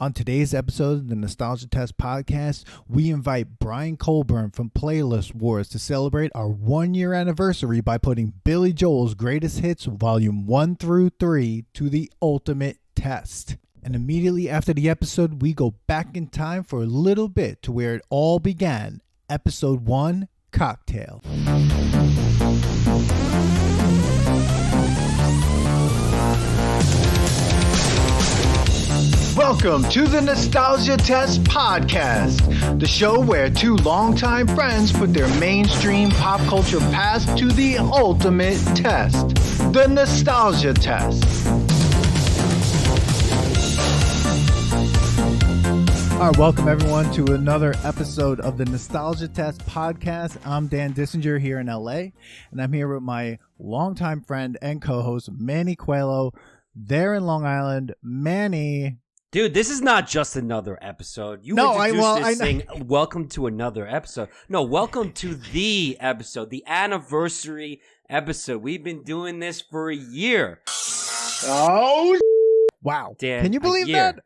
On today's episode of the Nostalgia Test podcast, we invite Brian Colburn from Playlist Wars to celebrate our 1-year anniversary by putting Billy Joel's Greatest Hits Volume 1 through 3 to the ultimate test. And immediately after the episode, we go back in time for a little bit to where it all began. Episode 1, Cocktail. Welcome to the Nostalgia Test podcast, the show where two longtime friends put their mainstream pop culture past to the ultimate test, the Nostalgia Test. All right, welcome everyone to another episode of the Nostalgia Test podcast. I'm Dan Dissinger here in LA, and I'm here with my longtime friend and co-host, Manny Coelho, there in Long Island. Manny. Dude, this is not just another episode. Saying, welcome to another episode. No, welcome to the episode, the anniversary episode. We've been doing this for a year. Oh, wow. Dan, can you believe that?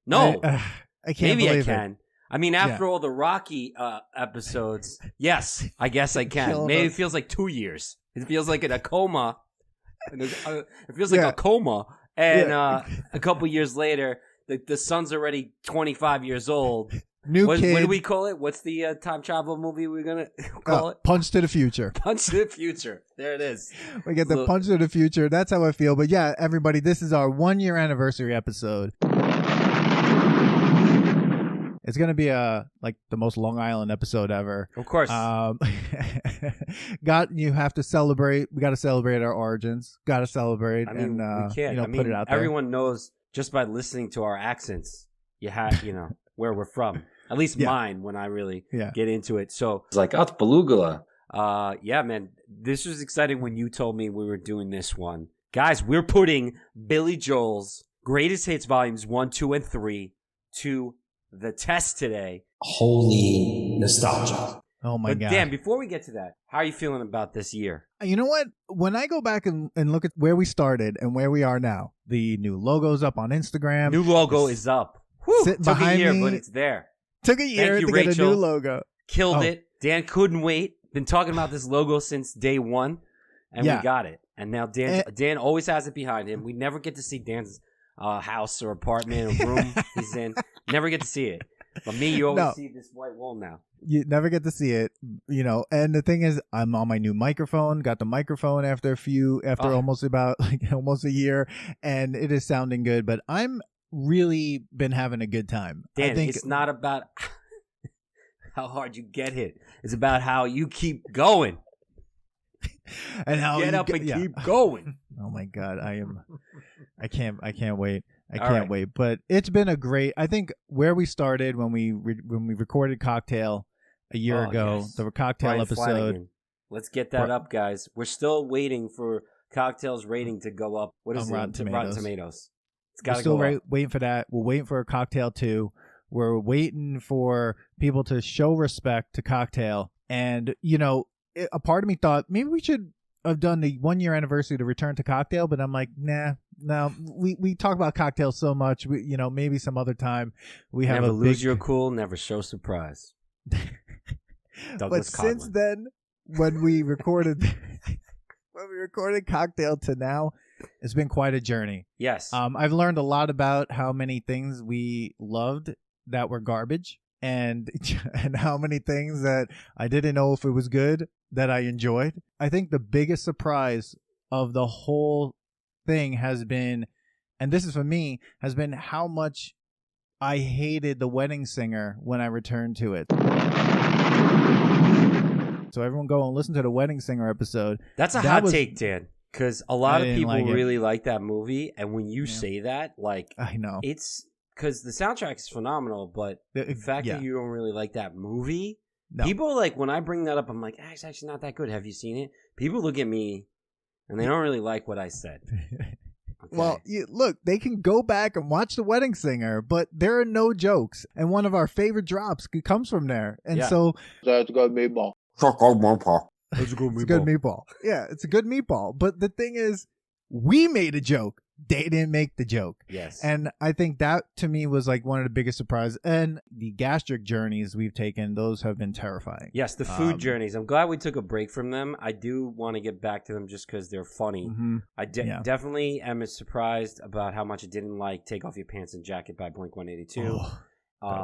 No. I can't Maybe believe I can. It. I mean, after all the Rocky episodes, yes, I guess I can. Maybe it feels like 2 years. It feels like a coma. It feels like a coma. And a couple years later, the son's already 25 years old. Kid. What do we call it? What's the time travel movie we're going to call it? Punch to the Future. Punch to the Future. There it is. We get the Punch to the Future. That's how I feel. But yeah, everybody, this is our 1-year anniversary episode. It's going to be like the most Long Island episode ever. Of course. You have to celebrate. We got to celebrate our origins. Got to celebrate. I mean, we can't. Put it out there. Everyone knows just by listening to our accents, where we're from. At least mine when I really get into it. So it's like, Beluga. Yeah, man. This was exciting when you told me we were doing this one. Guys, we're putting Billy Joel's Greatest Hits Volumes 1, 2, and 3 to the test today. Holy nostalgia. Oh my God. Dan, before we get to that, how are you feeling about this year? You know what? When I go back and look at where we started and where we are now, the new logo's up on Instagram. New logo is up. Whew, took a year, but it's there. Took a year to get a new logo. Killed it. Dan couldn't wait. Been talking about this logo since day one, and we got it. And now Dan always has it behind him. We never get to see Dan's house or apartment or room he's in. Never get to see it. But me, you always see this white wall now. You never get to see it, and the thing is, I'm on my new microphone, got the microphone after almost a year, and it is sounding good, but I'm really been having a good time. Dan, I think it's not about how hard you get hit. It's about how you keep going. And how get up and keep going. Oh my God, I can't wait. I can't wait. But it's been I think where we started when we recorded Cocktail a year ago, the Cocktail Brian episode. Flanagan. Let's get that up, guys. We're still waiting for Cocktail's rating to go up. What is it? Rotten Tomatoes. It's got to go up. Waiting for that. We're waiting for a Cocktail 2. We're waiting for people to show respect to Cocktail. And, a part of me thought maybe we should have done the 1-year anniversary to Return to Cocktail, but I'm like, nah. No, we talk about Cocktail so much. Maybe some other time we have never lose your cool, never show surprise. But since then, when we recorded Cocktail to now, it's been quite a journey. Yes, I've learned a lot about how many things we loved that were garbage, and how many things that I didn't know if it was good that I enjoyed. I think the biggest surprise of the whole thing has been, and this is for me, has been how much I hated The Wedding Singer when I returned to it. So everyone go and listen to the Wedding Singer episode. That's a hot take, Dan, because a lot of people really it. Like that movie, and when you say that, I know it's because the soundtrack is phenomenal, but the fact that you don't really like that movie, people when I bring that up, I'm like, it's actually not that good. Have you seen it? People look at me and they don't really like what I said. Okay. Well, look, they can go back and watch The Wedding Singer, but there are no jokes. And one of our favorite drops comes from there. And so... That's a good meatball. It's a good meatball. Yeah, it's a good meatball. But the thing is, we made a joke they didn't make the joke. Yes. And I think that to me was like one of the biggest surprises. And the gastric journeys we've taken, those have been terrifying. Yes, the food journeys. I'm glad we took a break from them. I do want to get back to them just because they're funny. Mm-hmm. I definitely am surprised about how much I didn't like Take Off Your Pants and Jacket by Blink-182.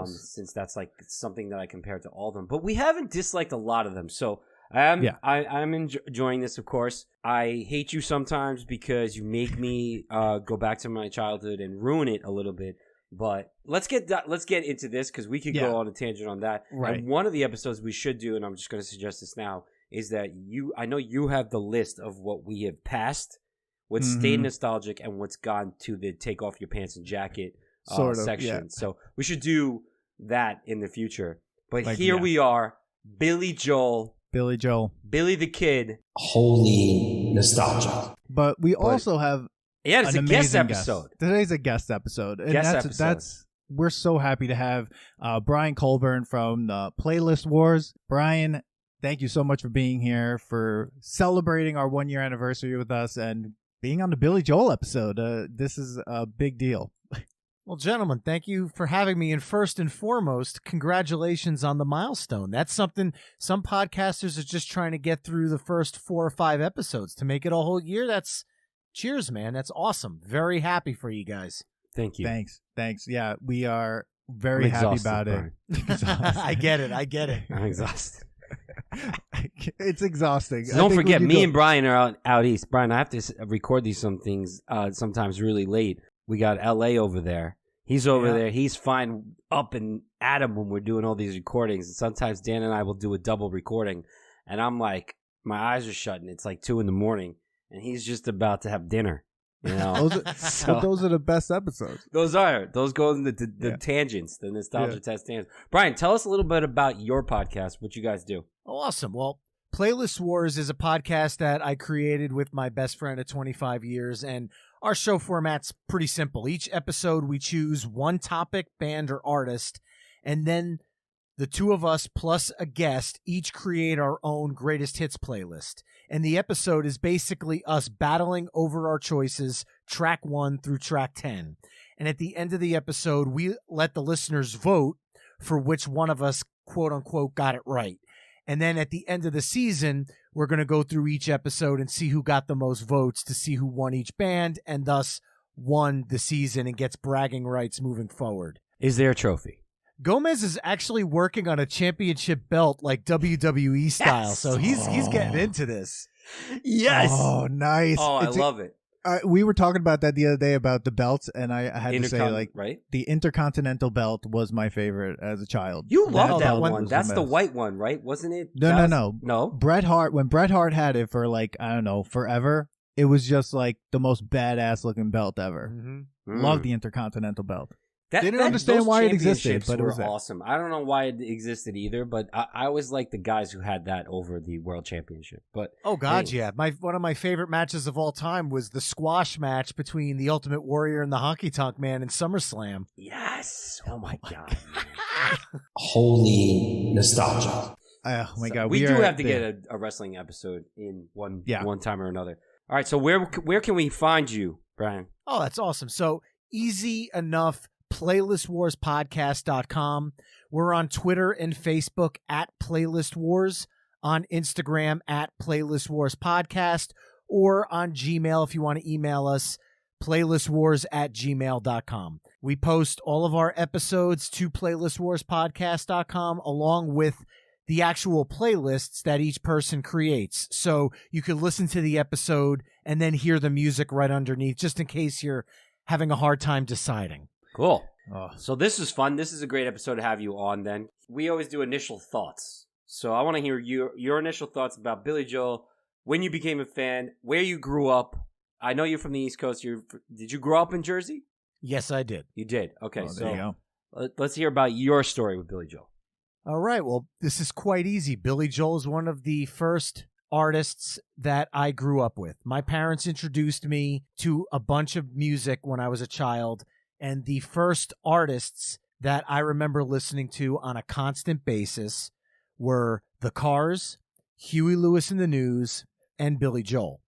Since that's like something that I compare to all of them. But we haven't disliked a lot of them. So I'm enjoying this, of course. I hate you sometimes because you make me go back to my childhood and ruin it a little bit. But let's get into this because we could go on a tangent on that. Right. And one of the episodes we should do, and I'm just going to suggest this now, is that I know you have the list of what we have passed, what's stayed nostalgic, and what's gone to the Take Off Your Pants and Jacket section. Yeah. So we should do that in the future. But here we are, Billy Joel, Billy the Kid. Holy nostalgia. But we also have it's a guest episode. Today's a guest episode. And that's we're so happy to have Brian Colburn from the Playlist Wars. Brian, thank you so much for being here, for celebrating our 1-year anniversary with us, and being on the Billy Joel episode. This is a big deal. Well, gentlemen, thank you for having me. And first and foremost, congratulations on the milestone. That's something some podcasters are just trying to get through the first 4 or 5 episodes. To make it a whole year, that's cheers, man. That's awesome. Very happy for you guys. Thank you. Thanks. Yeah, we are very happy about it. I get it. I'm exhausted. It's exhausting. So don't forget, me and Brian are out east. Brian, I have to record some things sometimes really late. We got L.A. over there. He's over there. He's fine up and at him when we're doing all these recordings. And sometimes Dan and I will do a double recording. And I'm like, my eyes are shut, and it's like 2 a.m. And he's just about to have dinner. You know? those are the best episodes. Those go in the tangents, the nostalgia test tangents. Brian, tell us a little bit about your podcast, what you guys do. Oh, awesome. Well, Playlist Wars is a podcast that I created with my best friend of 25 years, and our show format's pretty simple. Each episode, we choose one topic, band, or artist, and then the two of us plus a guest each create our own greatest hits playlist. And the episode is basically us battling over our choices, track 1 through track 10. And at the end of the episode, we let the listeners vote for which one of us, quote unquote, got it right. And then at the end of the season, we're going to go through each episode and see who got the most votes to see who won each band and thus won the season and gets bragging rights moving forward. Is there a trophy? Gomez is actually working on a championship belt like WWE style, so he's getting into this. Yes. Oh, nice. Oh, I love it. We were talking about that the other day about the belts, and I had to say, like, right? The Intercontinental belt was my favorite as a child. You love that one. That's the white one, right? Wasn't it? No. Bret Hart, when Bret Hart had it for, like, I don't know, forever, it was just like the most badass looking belt ever. Mm-hmm. Love the Intercontinental belt. Didn't understand why it existed, but it was awesome. I don't know why it existed either, but I always liked the guys who had that over the World Championship. But oh god, yeah, one of my favorite matches of all time was the squash match between the Ultimate Warrior and the Honky Tonk Man in SummerSlam. Yes. Oh my god. Holy nostalgia. Oh my god, we do have to get a wrestling episode in one time or another. All right, so where can we find you, Brian? Oh, that's awesome. So easy enough. PlaylistWarsPodcast.com. We're on Twitter and Facebook at Playlist Wars, on Instagram at Playlist Wars Podcast, or on Gmail if you want to email us, playlistwars@gmail.com. We post all of our episodes to PlaylistWarsPodcast.com along with the actual playlists that each person creates. So you could listen to the episode and then hear the music right underneath, just in case you're having a hard time deciding. Cool. So this is fun. This is a great episode to have you on then. We always do initial thoughts. So I want to hear your initial thoughts about Billy Joel, when you became a fan, where you grew up. I know you're from the East Coast. Did you grow up in Jersey? Yes, I did. You did? Okay. There you go. Let's hear about your story with Billy Joel. All right. Well, this is quite easy. Billy Joel is one of the first artists that I grew up with. My parents introduced me to a bunch of music when I was a child. And the first artists that I remember listening to on a constant basis were The Cars, Huey Lewis and the News, and Billy Joel.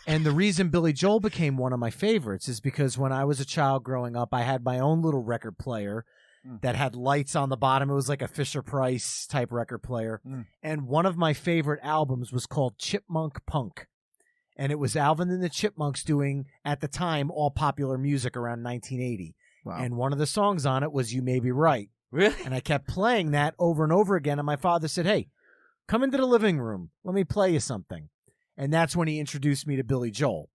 And the reason Billy Joel became one of my favorites is because when I was a child growing up, I had my own little record player that had lights on the bottom. It was like a Fisher-Price type record player. And one of my favorite albums was called Chipmunk Punk. And it was Alvin and the Chipmunks doing, at the time, all popular music around 1980. Wow. And one of the songs on it was You May Be Right. Really? And I kept playing that over and over again. And my father said, hey, come into the living room. Let me play you something. And that's when he introduced me to Billy Joel.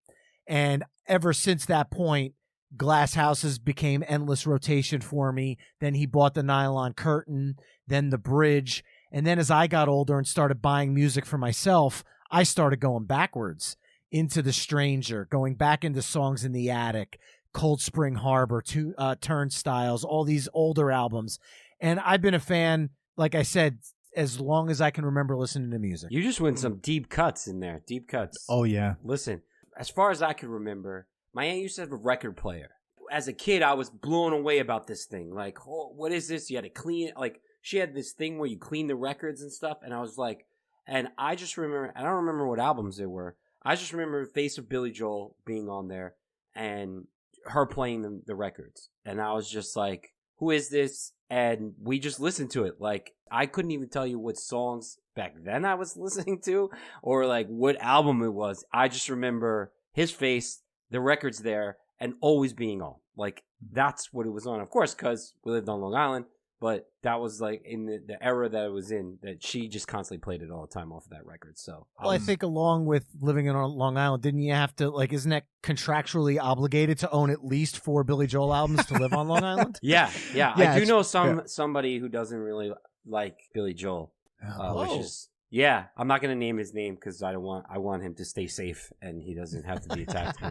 And ever since that point, Glass Houses became endless rotation for me. Then he bought the Nylon Curtain, then the Bridge. And then as I got older and started buying music for myself, I started going backwards into The Stranger, going back into Songs in the Attic, Cold Spring Harbor, Turnstiles, all these older albums. And I've been a fan, like I said, as long as I can remember listening to music. You just went some deep cuts in there. Deep cuts. Oh, yeah. Listen, as far as I can remember, my aunt used to have a record player. As a kid, I was blown away about this thing. Like, oh, what is this? You had to clean it. Like, she had this thing where you clean the records and stuff. And I was like, and I just remember, I don't remember what albums they were. I just remember Face of Billy Joel being on there and her playing the records. And I was just like, who is this? And we just listened to it. Like, I couldn't even tell you what songs back then I was listening to or like what album it was. I just remember his face, the records there, and always being on. Like, that's what it was on. Of course, because we lived on Long Island, but that was like in the era that it was in, that she just constantly played it all the time off of that record. So, well, I think along with living in Long Island, didn't you have to, like, isn't that contractually obligated to own at least 4 Billy Joel albums to live on Long Island? Yeah. I do know somebody who doesn't really like Billy Joel, which is, I'm not going to name his name because I want him to stay safe and he doesn't have to be attacked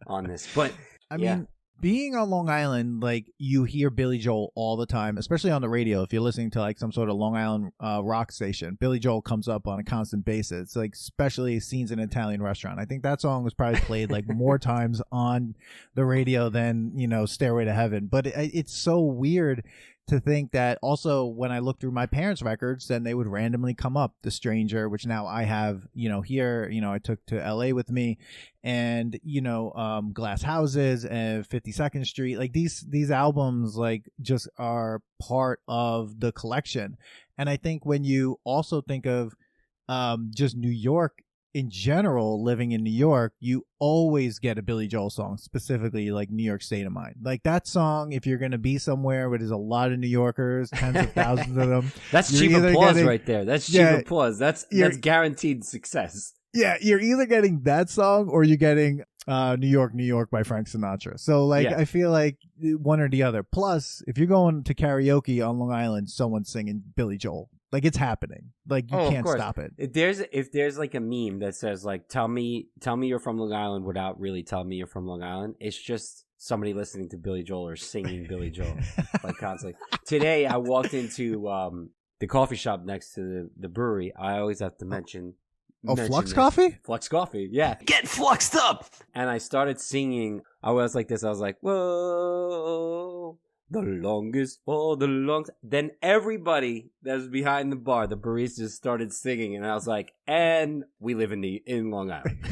on this. But I mean, being on Long Island, like, you hear Billy Joel all the time, especially on the radio. If you're listening to like some sort of Long Island rock station, Billy Joel comes up on a constant basis. Like, especially Scenes in an Italian Restaurant. I think that song was probably played like more times on the radio than, Stairway to Heaven. But it's so weird to think that also when I look through my parents' records, then they would randomly come up. The Stranger, which now I have, here, I took to LA with me, and, Glass Houses and 52nd Street. Like, these albums, like, just are part of the collection. And I think when you also think of just New York in general, living in New York, you always get a Billy Joel song, specifically like New York State of Mind. Like, that song, if you're going to be somewhere where there's a lot of New Yorkers, tens of thousands of them. That's cheap applause right there. That's cheap applause. That's guaranteed success. Yeah, you're either getting that song or you're getting New York, New York by Frank Sinatra. So, like, I feel like one or the other. Plus, if you're going to karaoke on Long Island, someone's singing Billy Joel. Like, it's happening. Like, you can't stop it. If there's like a meme that says like, tell me you're from Long Island without really telling me you're from Long Island, it's just somebody listening to Billy Joel or singing Billy Joel like constantly. Today I walked into the coffee shop next to the brewery. I always have to mention Flux Coffee? Flux Coffee, yeah. Get fluxed up! And I started singing. I was like this. I was like, whoa. The longest for the longest. Then everybody that was behind the bar, the baristas, started singing, and I was like, "And we live in Long Island."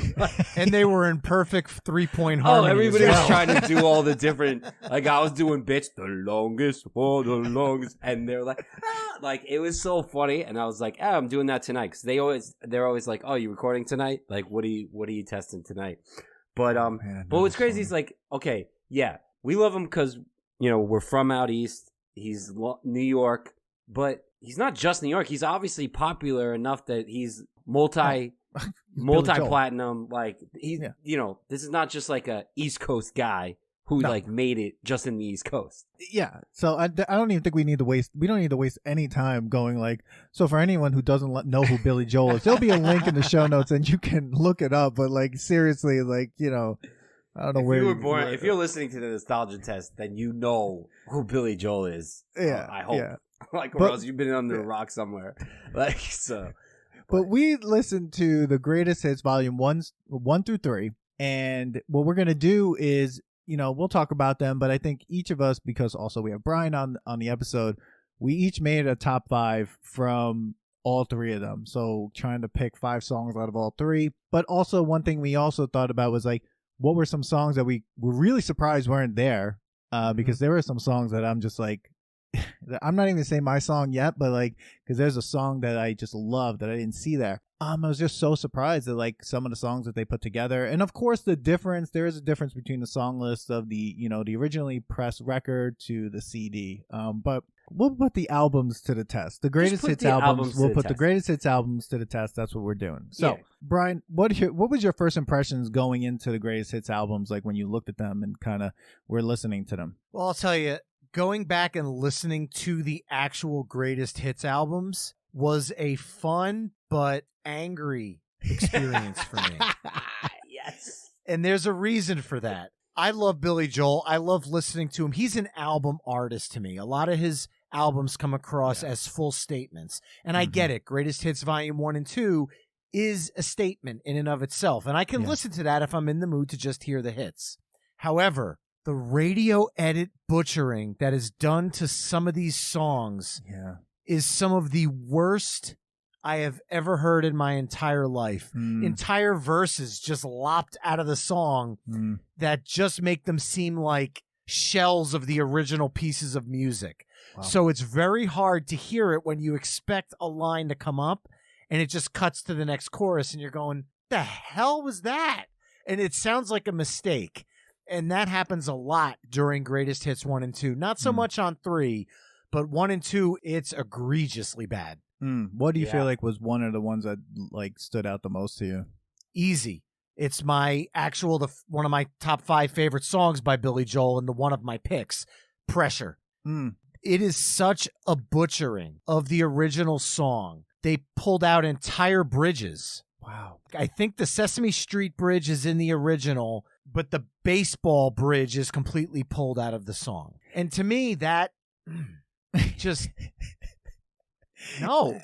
And they were in perfect 3-point harmony. Oh, everybody was trying to do all the different. Like, I was doing bits, the longest for the longest, and they're like, like, it was so funny. And I was like, I'm doing that tonight because they're always like, "Oh, you recording tonight? Like, what are you testing tonight?" But but what's crazy is like, okay, yeah, we love him because, we're from out east. He's New York, but he's not just New York. He's obviously popular enough that he's multi-platinum. Like, he's, this is not just like a East Coast guy who like made it just in the East Coast. Yeah. So I don't even think we don't need to waste any time going like, so for anyone who doesn't know who Billy Joel is, there'll be a link in the show notes and you can look it up. But like, seriously, like, I don't know where you were born. If you're listening to the Nostalgia Test, then you know who Billy Joel is. Yeah, I hope. Yeah. Like, or else you've been under a rock somewhere. Like, so. But we listened to the Greatest Hits Volume 1 through 3, and what we're gonna do is, we'll talk about them. But I think each of us, because also we have Brian on the episode, we each made a top 5 from all three of them. So trying to pick 5 songs out of all 3. But also one thing we also thought about was like, what were some songs that we were really surprised weren't there? Because there were some songs that I'm just like, I'm not even gonna say my song yet, but like, because there's a song that I just love that I didn't see there. I was just so surprised at like some of the songs that they put together, and of course there is a difference between the song list of the the originally pressed record to the CD. But we'll put the albums to the test. The greatest hits albums. We'll put the greatest hits albums to the test. That's what we're doing. So, Brian, what was your first impressions going into the greatest hits albums? Like when you looked at them and kind of were listening to them. Well, I'll tell you, going back and listening to the actual greatest hits albums was a fun but angry experience for me. Yes. And there's a reason for that. I love Billy Joel. I love listening to him. He's an album artist to me. A lot of his albums come across as full statements. And I get it. Greatest Hits Volume 1 and 2 is a statement in and of itself. And I can listen to that if I'm in the mood to just hear the hits. However, the radio edit butchering that is done to some of these songs is some of the worst I have ever heard in my entire life. Entire verses just lopped out of the song that just make them seem like shells of the original pieces of music. Wow. So it's very hard to hear it when you expect a line to come up and it just cuts to the next chorus and you're going, the hell was that? And it sounds like a mistake. And that happens a lot during Greatest Hits 1 and 2. Not so much on 3, but 1 and 2, it's egregiously bad. What do you feel like was one of the ones that like stood out the most to you? Easy. It's my one of my top 5 favorite songs by Billy Joel and the one of my picks, Pressure. It is such a butchering of the original song. They pulled out entire bridges. Wow. I think the Sesame Street bridge is in the original, but the baseball bridge is completely pulled out of the song. And to me, that just... No.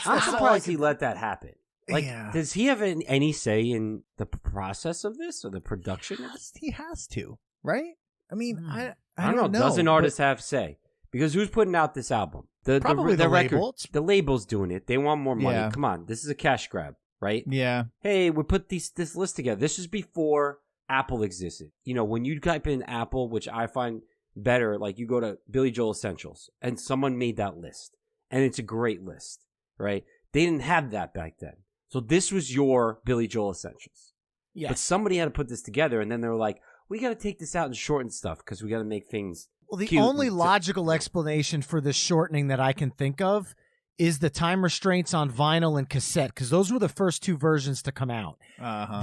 I'm surprised he let that happen. Like, does he have any say in the process of this or the production of this? He has to, right? I mean, I don't know. Doesn't artists have say? Because who's putting out this album? Probably the record, label. the label's doing it. They want more money. Yeah. Come on. This is a cash grab, right? Yeah. Hey, we put this list together. This is before Apple existed. When you type in Apple, which I find better, like you go to Billy Joel Essentials, and someone made that list. And it's a great list, right? They didn't have that back then. So this was your Billy Joel Essentials. Yeah. But somebody had to put this together, and then they were like, we got to take this out and shorten stuff because we got to make things Well, the cute only logical explanation for the shortening that I can think of is the time restraints on vinyl and cassette, because those were the first 2 versions to come out.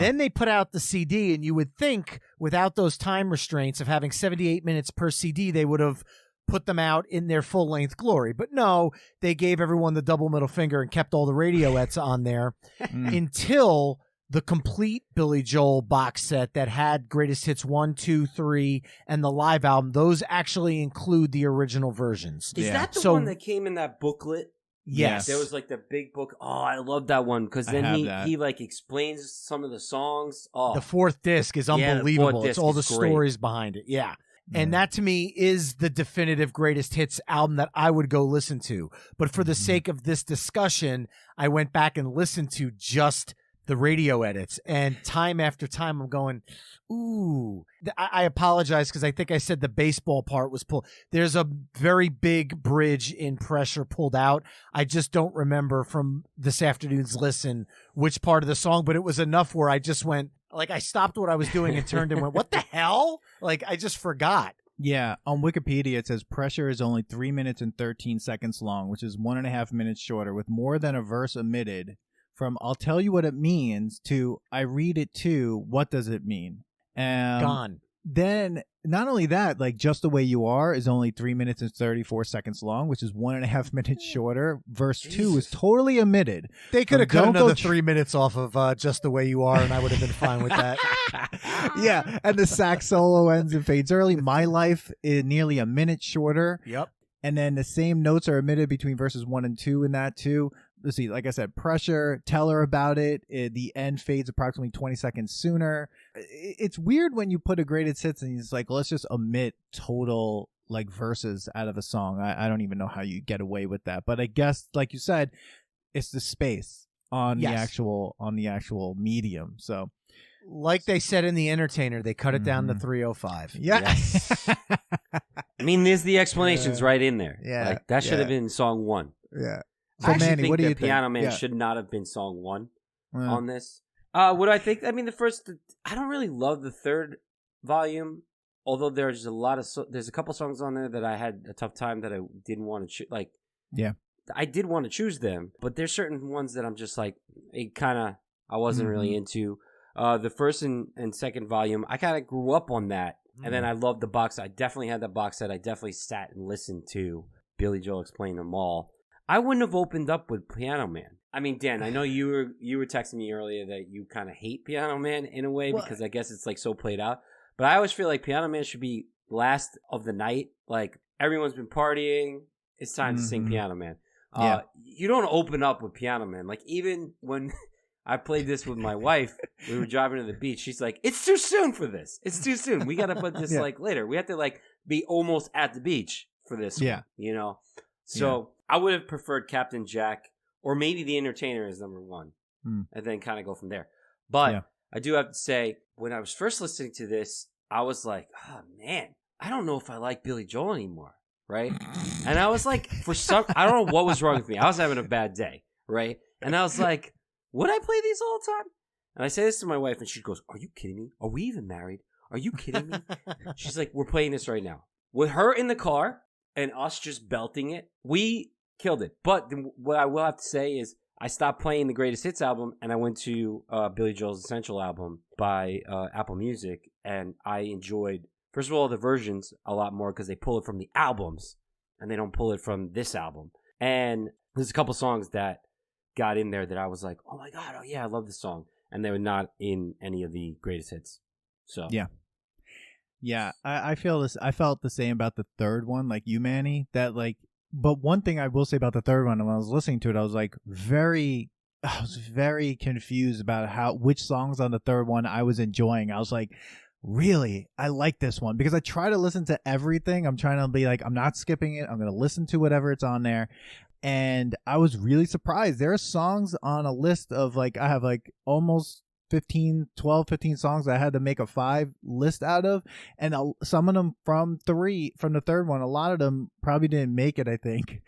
Then they put out the CD, and you would think without those time restraints of having 78 minutes per CD, they would have put them out in their full-length glory. But no, they gave everyone the double middle finger and kept all the radioettes on there until the complete Billy Joel box set that had Greatest Hits 1, 2, 3, and the live album. Those actually include the original versions. Is that the one that came in that booklet? Yes. There was like the big book. Oh, I love that one because then he like explains some of the songs. Oh. The 4th disc is unbelievable. It's all the great. Stories behind it. Yeah. And that to me is the definitive Greatest Hits album that I would go listen to. But for the sake of this discussion, I went back and listened to just the radio edits. And time after time, I'm going, ooh. I apologize because I think I said the baseball part was pulled. There's a very big bridge in Pressure pulled out. I just don't remember from this afternoon's listen which part of the song, but it was enough where I just went, like I stopped what I was doing and turned and went, what the hell? Like I just forgot. Yeah, on Wikipedia it says Pressure is only 3 minutes and 13 seconds long, which is 1.5 minutes shorter, with more than a verse omitted. From I'll tell you what it means to I read it too, what does it mean? Gone. Then not only that, like Just the Way You Are is only 3 minutes and 34 seconds long, which is 1.5 minutes shorter. Verse 2 is totally omitted. They could have cut another 3 minutes off of Just the Way You Are, and I would have been fine with that. Yeah, and the sax solo ends and fades early. My Life is nearly a minute shorter. Yep. And then the same notes are omitted between verses 1 and 2 in that too. Let's see, like I said, Pressure, Tell Her About It. The end fades approximately 20 seconds sooner. It's weird when you put a greatest hits and it's like, let's just omit total like verses out of a song. I don't even know how you get away with that. But I guess, like you said, it's the space on Yes. the actual medium. So, like they said in The Entertainer, they cut it down to 305. yeah. Yes. I mean, there's the explanations right in there. Yeah, Like, that should have been song 1. Yeah. I So actually Manny, think what do you that think? Piano Man Yeah. should not have been song 1 Yeah. on this. What do I think? I mean, I don't really love the third volume, although there's there's a couple songs on there that I had a tough time that I didn't want to choose. Like, Yeah. I did want to choose them, but there's certain ones that I'm just like, I wasn't really into. The first and second volume, I kind of grew up on that, and then I loved the box. I definitely had that box set. I definitely sat and listened to Billy Joel explain them all. I wouldn't have opened up with Piano Man. I mean, Dan, I know you were texting me earlier that you kind of hate Piano Man in a way because I guess it's like so played out. But I always feel like Piano Man should be last of the night. Like, everyone's been partying. It's time to sing Piano Man. You don't open up with Piano Man. Like, even when I played this with my wife, we were driving to the beach. She's like, "It's too soon for this. It's too soon. We got to put this like later. We have to like be almost at the beach for this one, you know?" So I would have preferred Captain Jack or maybe The Entertainer as number 1 and then kind of go from there. But I do have to say, when I was first listening to this, I was like, "Oh, man, I don't know if I like Billy Joel anymore." Right? And I was like, I don't know what was wrong with me. I was having a bad day, right? And I was like, would I play these all the time? And I say this to my wife, and she goes, "Are you kidding me? Are we even married? Are you kidding me?" She's like, "We're playing this right now." With her in the car and us just belting it, we killed it. But what I will have to say is I stopped playing the Greatest Hits album, and I went to Billy Joel's Essential album by Apple Music, and I enjoyed, first of all, the versions a lot more because they pull it from the albums, and they don't pull it from this album. And there's a couple songs that got in there that I was like, "Oh my God, oh yeah, I love this song." And they were not in any of the Greatest Hits. So Yeah, I feel this. I felt the same about the third one, like you, Manny. That like, but one thing I will say about the third one, when I was listening to it, I was very confused about which songs on the third one I was enjoying. I was like, really, I like this one because I try to listen to everything. I'm trying to be like, I'm not skipping it. I'm going to listen to whatever it's on there. And I was really surprised. There are songs on a list of like, I have like almost 15 songs I had to make a 5 list out of, and some of them from the third one, a lot of them probably didn't make it. I think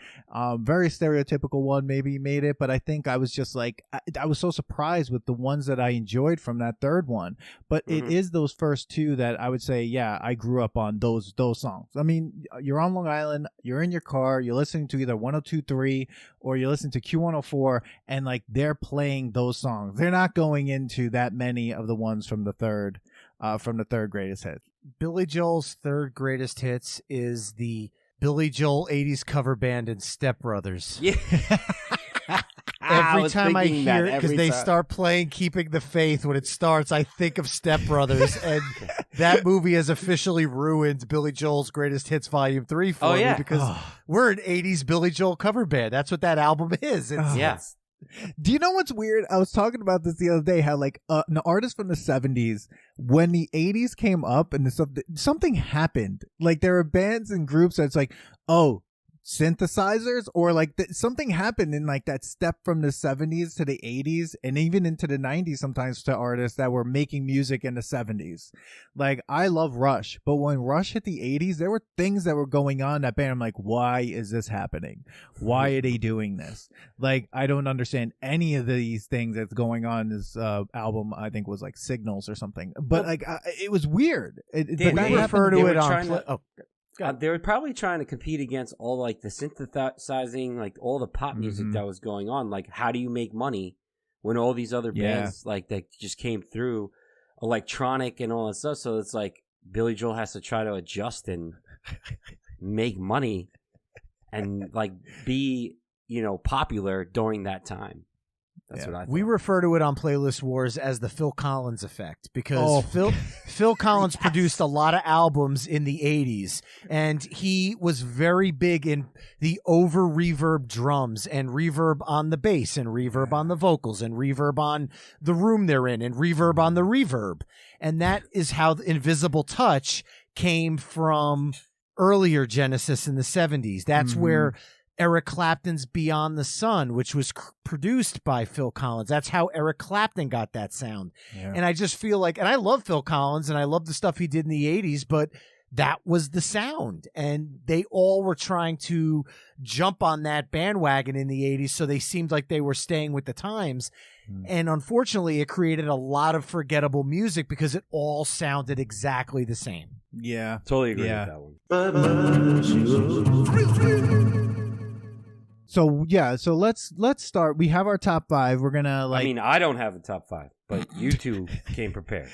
very stereotypical one maybe made it, but I think I was just like, I was so surprised with the ones that I enjoyed from that third one. But it is those first 2 that I would say, yeah, I grew up on those songs. I mean, you're on Long Island, you're in your car, you're listening to either 102.3 or you're listening to Q104, and like they're playing those songs. They're not going into that many of the ones from the third greatest hit. Billy Joel's third greatest hits is the Billy Joel 80s cover band and Step Brothers. Yeah. Every time I hear it, because they start playing Keeping the Faith when it starts, I think of Step Brothers, and that movie has officially ruined Billy Joel's Greatest Hits Volume 3 for me, because we're an 80s Billy Joel cover band. That's what that album is. It's, Do you know what's weird? I was talking about this the other day, how like an artist from the 70s, when the 80s came up and something happened. Like there are bands and groups that's like, oh, synthesizers, or like something happened in like that step from the 70s to the 80s and even into the 90s sometimes to artists that were making music in the 70s. Like I love Rush, but when Rush hit the 80s, there were things that were going on in that band. I'm like, why is this happening? Why are they doing this? Like I don't understand any of these things that's going on. This album I think was like Signals or something, but like it was weird. They refer to it on they were probably trying to compete against all like the synthesizing, like all the pop music that was going on. Like, how do you make money when all these other bands like that just came through, electronic and all that stuff? So it's like Billy Joel has to try to adjust and make money and like be, popular during that time. That's what I thought. We refer to it on Playlist Wars as the Phil Collins effect, because Phil Collins produced a lot of albums in the 80s, and he was very big in the over reverb drums and reverb on the bass and reverb on the vocals and reverb on the room they're in and reverb on the reverb. And that is how the Invisible Touch came from earlier Genesis in the 70s. That's where Eric Clapton's Beyond the Sun, which was produced by Phil Collins. That's how Eric Clapton got that sound. Yeah. And I just feel like, and I love Phil Collins and I love the stuff he did in the 80s, but that was the sound. And they all were trying to jump on that bandwagon in the 80s, so they seemed like they were staying with the times. And unfortunately, it created a lot of forgettable music because it all sounded exactly the same. Yeah. Totally agree with that one. So let's start. We have our top 5. We're gonna I don't have a top 5, but you two came prepared.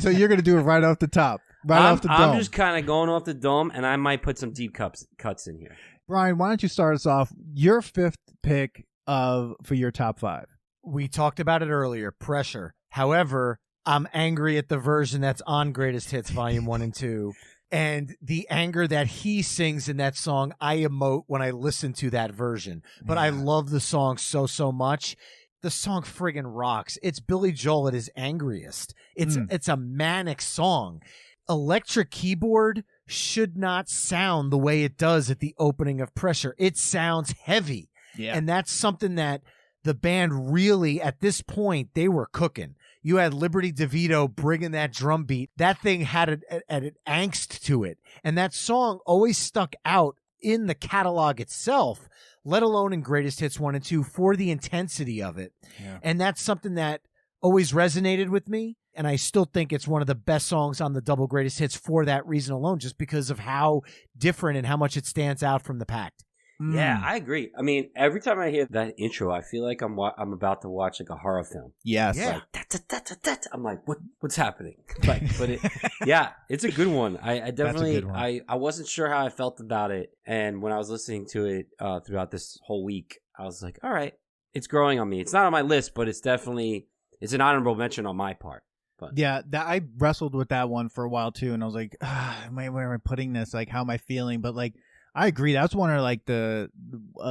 So you're gonna do it right off the top, off the dome. I'm just kind of going off the dome, and I might put some deep cuts in here. Brian, why don't you start us off? Your 5th pick for your top 5. We talked about it earlier. Pressure. However, I'm angry at the version that's on Greatest Hits Volume 1 and 2. And the anger that he sings in that song, I emote when I listen to that version. But I love the song so much. The song friggin' rocks. It's Billy Joel at his angriest. It's a manic song. Electric keyboard should not sound the way it does at the opening of Pressure. It sounds heavy. Yeah. And that's something that the band really, at this point, they were cooking. You had Liberty DeVitto bringing that drum beat. That thing had an angst to it. And that song always stuck out in the catalog itself, let alone in Greatest Hits 1 and 2, for the intensity of it. Yeah. And that's something that always resonated with me. And I still think it's one of the best songs on the double Greatest Hits for that reason alone, just because of how different and how much it stands out from the pack. Yeah, I agree. I mean, every time I hear that intro, I feel like I'm about to watch like a horror film. Yes. Yeah. Like, I'm like, what's happening? It's a good one. I definitely, I wasn't sure how I felt about it. And when I was listening to it throughout this whole week, I was like, all right, it's growing on me. It's not on my list, but it's an honorable mention on my part. But. Yeah, I wrestled with that one for a while too. And I was like, where am I putting this? Like, how am I feeling? But like, I agree. That's one of like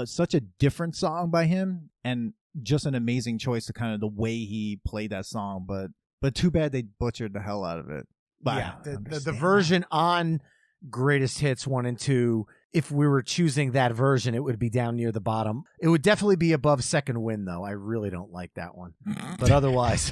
such a different song by him, and just an amazing choice to kind of the way he played that song. But too bad they butchered the hell out of it. But yeah, the version on Greatest Hits 1 and 2. If we were choosing that version, it would be down near the bottom. It would definitely be above Second Wind, though. I really don't like that one. But otherwise,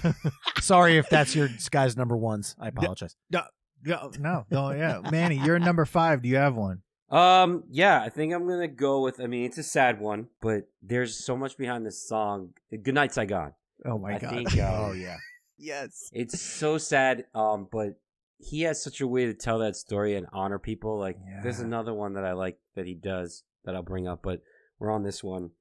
sorry if that's your guys' number ones. I apologize. No, yeah, Manny, you're number 5. Do you have one? Yeah, I think I'm gonna go with. I mean, it's a sad one, but there's so much behind this song. Good Night, Saigon. Oh my God! Think, oh yeah. Yes. It's so sad. But he has such a way to tell that story and honor people. Like, there's another one that I like that he does that I'll bring up, but we're on this one.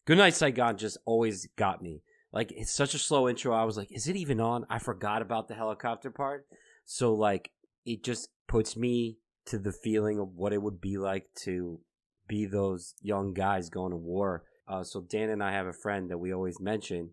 Good Night, Saigon just always got me. Like, it's such a slow intro. I was like, is it even on? I forgot about the helicopter part. So like, it just puts me to the feeling of what it would be like to be those young guys going to war. So Dan and I have a friend that we always mention.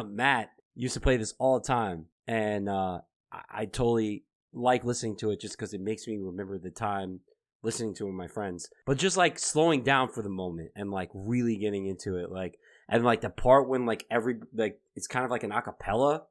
Matt used to play this all the time, and I totally like listening to it just because it makes me remember the time listening to it with my friends. But just like slowing down for the moment and like really getting into it, like, and like the part when like it's kind of like an acapella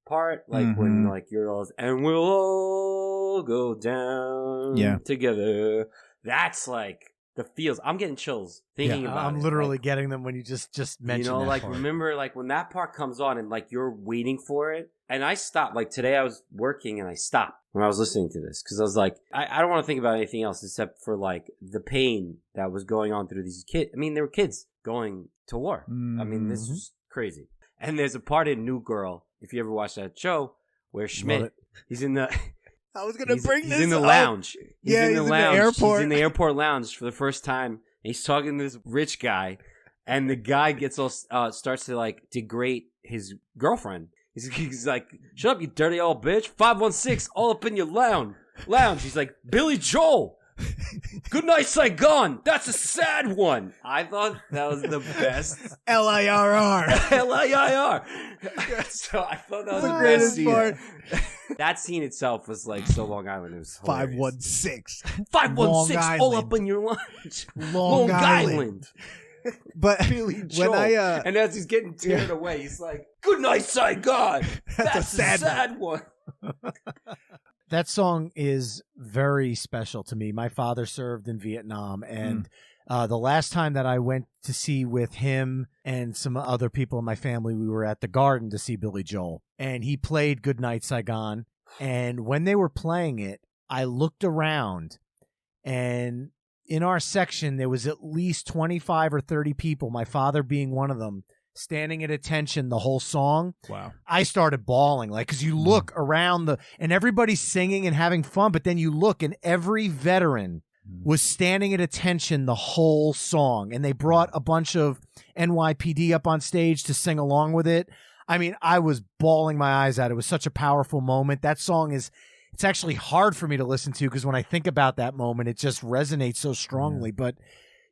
part, like when like you're all and we'll all go down together. That's like the feels. I'm getting chills thinking about it. I'm literally getting them when you just mentioned, you know, that like part. Remember like when that part comes on and like you're waiting for it. And I stopped. Like today I was working and I stopped when I was listening to this because I was like, I don't want to think about anything else except for like the pain that was going on through these kids. I mean, they were kids going to war. I mean, this was crazy. And there's a part in New Girl, if you ever watched that show, where Schmidt, he's in the... I was going to bring this He's in the up. lounge. He's in the airport. He's in the airport lounge for the first time. And he's talking to this rich guy. And the guy gets all starts to like degrade his girlfriend. He's like, shut up, you dirty old bitch. 516, all up in your lounge. He's like, Billy Joel. Good Night, Saigon. That's a sad one. I thought that was the best. L-I-R-R. L-I-R. So I thought that was the greatest part. That scene itself was like so Long Island. It was 516. 516, all up in your lunch. Long Island. But Billy Joel. And as he's getting teared away, he's like, Good Night, Saigon. That's a sad one. That song is very special to me. My father served in Vietnam, and The last time that I went to see with him and some other people in my family, we were at the Garden to see Billy Joel, and he played Goodnight Saigon. And when they were playing it, I looked around, and in our section, there was at least 25 or 30 people, my father being one of them, standing at attention the whole song. Wow. I started bawling, like, because you look around and everybody's singing and having fun, but then you look and every veteran was standing at attention the whole song, and they brought a bunch of NYPD up on stage to sing along with it. I mean, I was bawling my eyes out. It was such a powerful moment. That song it's actually hard for me to listen to because when I think about that moment, it just resonates so strongly, but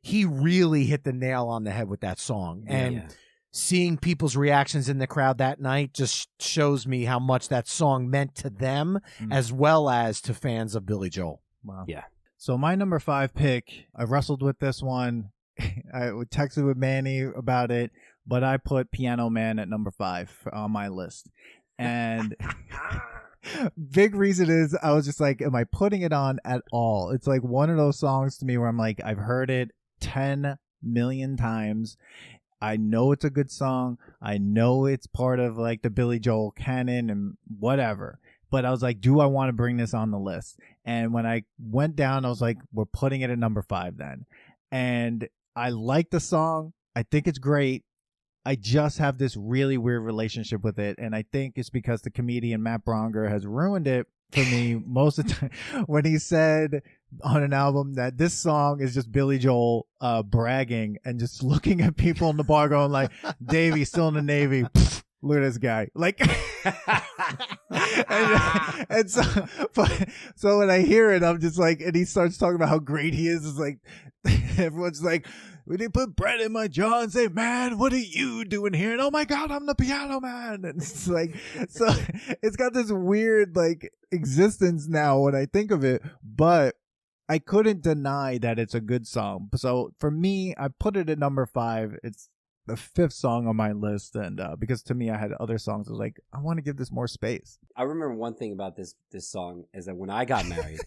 he really hit the nail on the head with that song. And seeing people's reactions in the crowd that night just shows me how much that song meant to them as well as to fans of Billy Joel. Wow. Yeah. So my number 5 pick, I wrestled with this one. I texted with Manny about it, but I put Piano Man at number 5 on my list. And big reason is I was just like, am I putting it on at all? It's like one of those songs to me where I'm like, I've heard it 10 million times. I know it's a good song. I know it's part of like the Billy Joel canon and whatever. But I was like, do I want to bring this on the list? And when I went down, I was like, we're putting it at number 5 then. And I like the song. I think it's great. I just have this really weird relationship with it. And I think it's because the comedian Matt Braunger has ruined it for me most of the time when he said on an album that this song is just Billy Joel bragging and just looking at people in the bar going like, Davey, still in the Navy. Pfft, look at this guy. Like, and so when I hear it, I'm just like, and he starts talking about how great he is. It's like, everyone's like, we didn't put bread in my jaw and say, man, what are you doing here? And oh my God, I'm the Piano Man. And it's like, so it's got this weird like existence now when I think of it, but I couldn't deny that it's a good song. So for me, I put it at number 5. It's the 5th song on my list. And because to me, I had other songs. I was like, I want to give this more space. I remember one thing about this song is that when I got married,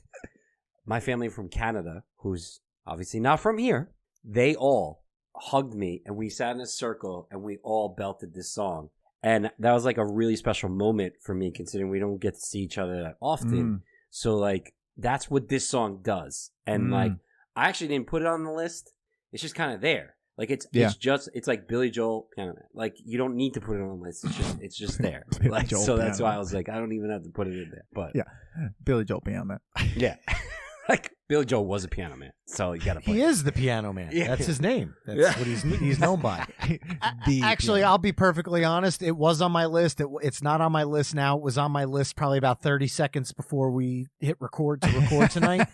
my family from Canada, who's obviously not from here, they all hugged me and we sat in a circle and we all belted this song. And that was like a really special moment for me considering we don't get to see each other that often. So like that's what this song does. And like I actually didn't put it on the list. It's just kind of there. Like it's like Billy Joel Piano Man. Like you don't need to put it on the list. It's just there. Like Joel so that's why I was like I don't even have to put it in there. But yeah, Billy Joel Piano Man. Yeah. Like Billy Joel was a piano man, so you got to. He is the Piano Man. Yeah. That's his name. That's what he's known by. Actually, I'll be perfectly honest. It was on my list. It's not on my list now. It was on my list probably about 30 seconds before we hit record tonight,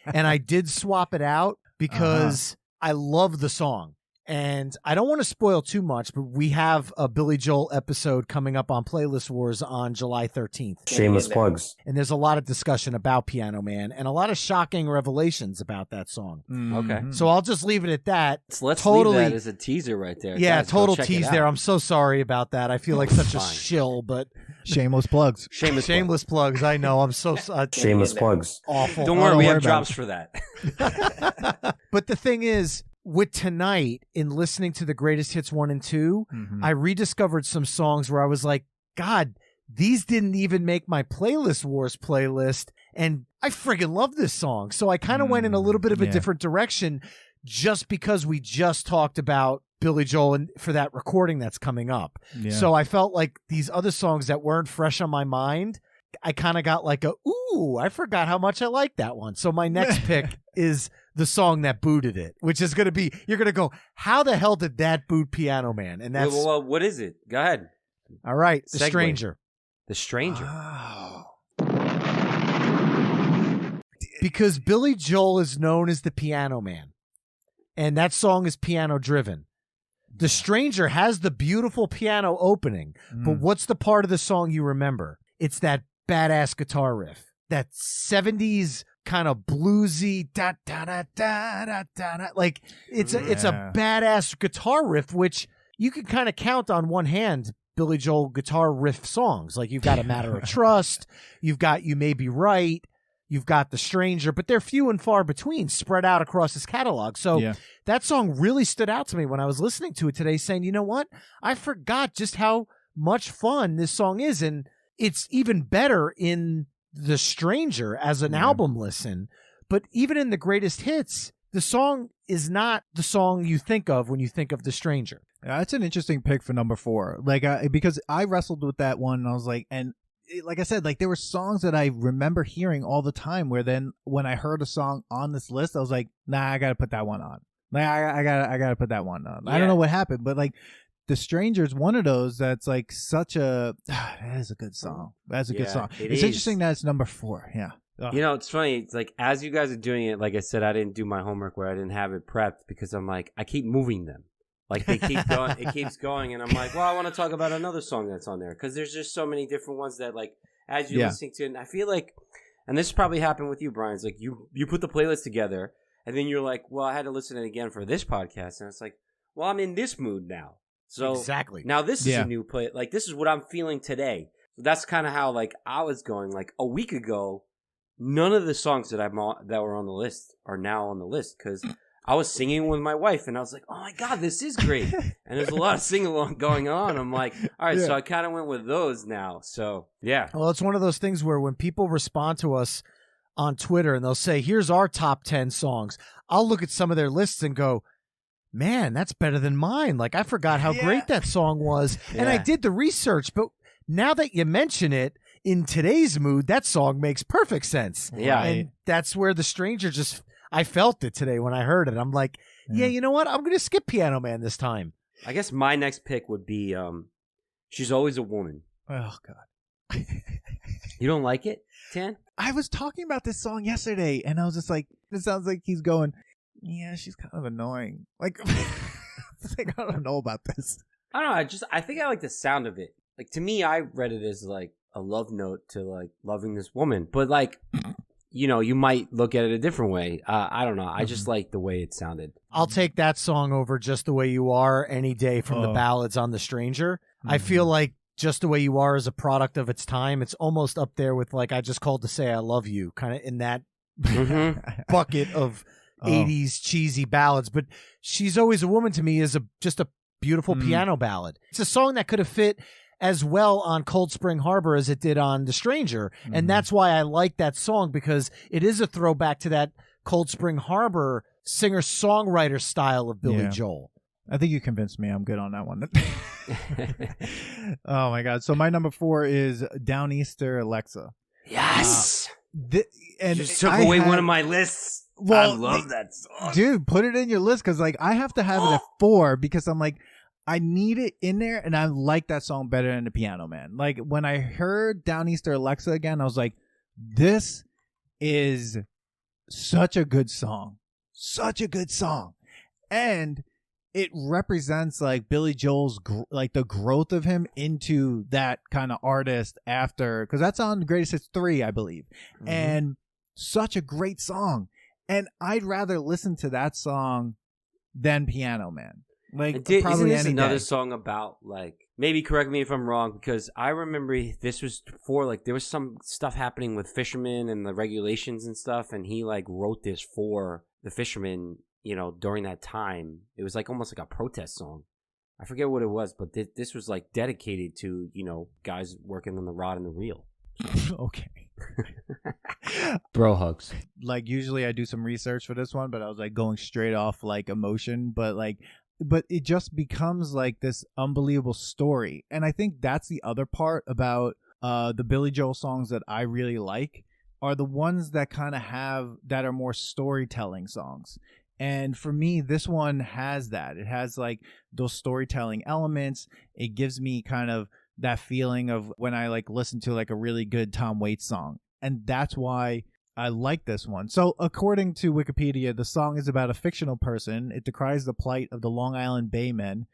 and I did swap it out because I love the song. And I don't want to spoil too much, but we have a Billy Joel episode coming up on Playlist Wars on July 13th. Shameless plugs. And there's a lot of discussion about Piano Man and a lot of shocking revelations about that song. Okay. So I'll just leave it at that. Let's leave that as a teaser right there. Yeah, Guys, total tease there. I'm so sorry about that. I feel like such a shill, but... Shameless plugs. Shameless plugs. I know. I'm so... Shameless plugs. Awful. Don't worry, we have drops for that. But the thing is... with tonight, in listening to the greatest hits 1 and 2, I rediscovered some songs where I was like, God, these didn't even make my Playlist Wars playlist. And I friggin' love this song. So I kind of went in a little bit of a different direction just because we just talked about Billy Joel and for that recording that's coming up. Yeah. So I felt like these other songs that weren't fresh on my mind, I kind of got like ooh, I forgot how much I like that one. So my next pick is the song that booted it, which is going to be, you're going to go, how the hell did that boot Piano Man? And that's... Well, what is it? Go ahead. All right. The Stranger. The Stranger. Oh. Because Billy Joel is known as the Piano Man. And that song is piano driven. The Stranger has the beautiful piano opening. But what's the part of the song you remember? It's that badass guitar riff. That 70s kind of bluesy da da da da da da. Like it's a badass guitar riff, which you can kind of count on one hand Billy Joel guitar riff songs. Like you've got A Matter of Trust, you've got You May Be Right, You've got The Stranger, but they're few and far between spread out across his catalog. So that song really stood out to me when I was listening to it today, saying, you know what? I forgot just how much fun this song is. And it's even better in The Stranger as an album listen. But even in the greatest hits, the song is not the song you think of when you think of The Stranger. That's an interesting pick for number 4. Like, because I wrestled with that one, and I was like, like I said, like there were songs that I remember hearing all the time where then when I heard a song on this list, I was like, nah, I got to put that one on. Like, I got to put that one on. I don't know what happened, but like The Stranger's one of those that's like such a, that is a good song. That's a good song. It's interesting that it's number 4. Yeah. Ugh. You know, it's funny. It's like, as you guys are doing it, like I said, I didn't do my homework where I didn't have it prepped because I'm like, I keep moving them. Like, they keep going, it keeps going, and I'm like, well, I want to talk about another song that's on there, because there's just so many different ones that, like, as you're listening to it, and I feel like, and this probably happened with you, Brian, it's like, you put the playlist together, and then you're like, well, I had to listen to it again for this podcast, and it's like, well, I'm in this mood now. So, exactly. Now this is a new play, like, this is what I'm feeling today. So that's kind of how, like, I was going, like, a week ago, none of the songs that that were on the list are now on the list, because I was singing with my wife, and I was like, oh, my God, this is great. And there's a lot of sing-along going on. I'm like, all right, so I kind of went with those now. So, yeah. Well, it's one of those things where when people respond to us on Twitter and they'll say, here's our top 10 songs, I'll look at some of their lists and go, man, that's better than mine. Like, I forgot how great that song was. And I did the research, but now that you mention it, in today's mood, that song makes perfect sense. Yeah. And that's where The Stranger just... I felt it today when I heard it. I'm like, yeah, you know what? I'm going to skip Piano Man this time. I guess my next pick would be She's Always a Woman. Oh, God. You don't like it, Tan? I was talking about this song yesterday, and I was just like, it sounds like he's going, yeah, she's kind of annoying. Like, like I don't know about this. I don't know. I think I like the sound of it. Like, to me, I read it as, like, a love note to, like, loving this woman. But, like... You know, you might look at it a different way. I don't know. I just like the way it sounded. I'll take that song over Just the Way You Are any day from the ballads on The Stranger. I feel like Just the Way You Are is a product of its time. It's almost up there with, like, I Just Called to Say I Love You, kind of in that bucket of 80s cheesy ballads. But She's Always a Woman to me is just a beautiful piano ballad. It's a song that could have fit as well on Cold Spring Harbor as it did on The Stranger. And that's why I like that song, because it is a throwback to that Cold Spring Harbor singer-songwriter style of Billy Joel. I think you convinced me. I'm good on that one. Oh, my God. So my number 4 is Downeaster Alexa. Yes! And just took away one of my lists. Well, I love that song. Dude, put it in your list, because like I have to have it at 4 because I'm like, I need it in there, and I like that song better than the Piano Man. Like, when I heard Downeaster Alexa again, I was like, this is such a good song. Such a good song. And it represents, like, Billy Joel's, like, the growth of him into that kind of artist after, because that's on Greatest Hits 3, I believe. And such a great song. And I'd rather listen to that song than Piano Man. Like, isn't this another song about, like, maybe correct me if I'm wrong, because I remember this was for, like, there was some stuff happening with fishermen and the regulations and stuff, and he, like, wrote this for the fishermen, you know, during that time. It was, like, almost like a protest song. I forget what it was, but this was, like, dedicated to, you know, guys working on the rod and the reel. Okay. Bro hugs. Like, usually I do some research for this one, but I was, like, going straight off, like, emotion, but it just becomes like this unbelievable story. And I think that's the other part about the Billy Joel songs that I really like, are the ones that kind of that are more storytelling songs. And for me, this one has that. It has like those storytelling elements. It gives me kind of that feeling of when I like listen to like a really good Tom Waits song. And that's why I like this one. So according to Wikipedia, the song is about a fictional person. It decries the plight of the Long Island Bay men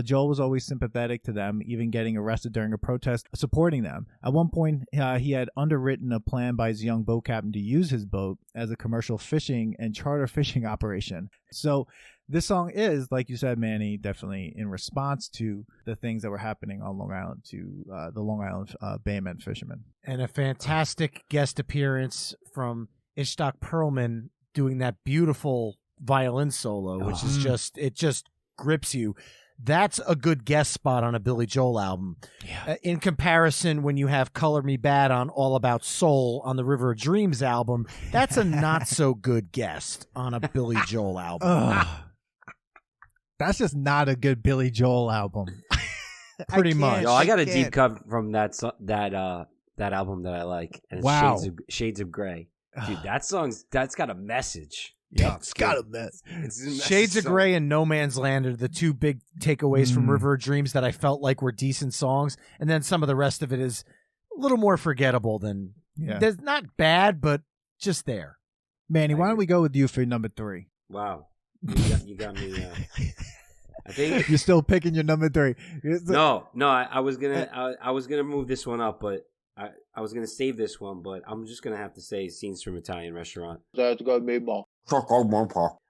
Joel was always sympathetic to them, even getting arrested during a protest supporting them. At one point, he had underwritten a plan by his young boat captain to use his boat as a commercial fishing and charter fishing operation. So this song is, like you said, Manny, definitely in response to the things that were happening on Long Island to the Long Island baymen fishermen. And a fantastic guest appearance from Itzhak Perlman doing that beautiful violin solo, which is just grips you. That's a good guest spot on a Billy Joel album. Yeah. In comparison, when you have Color Me Bad on All About Soul on the River of Dreams album, that's a not so good guest on a Billy Joel album. That's just not a good Billy Joel album. Pretty much. Yo, I got a deep cut from that album that I like. And it's Shades of Grey. Dude, that's got a message. Yeah, it's got a mess. Shades of Grey and No Man's Land are the two big takeaways from River of Dreams that I felt like were decent songs. And then some of the rest of it is a little more forgettable than... Yeah. There's not bad, but just there. Manny, why don't we go with you for number 3? Wow. You got me... I think you're still picking your number 3. No, I was gonna move this one up, but I was gonna save this one, but I'm just gonna have to say Scenes from Italian Restaurant. That's gonna be more.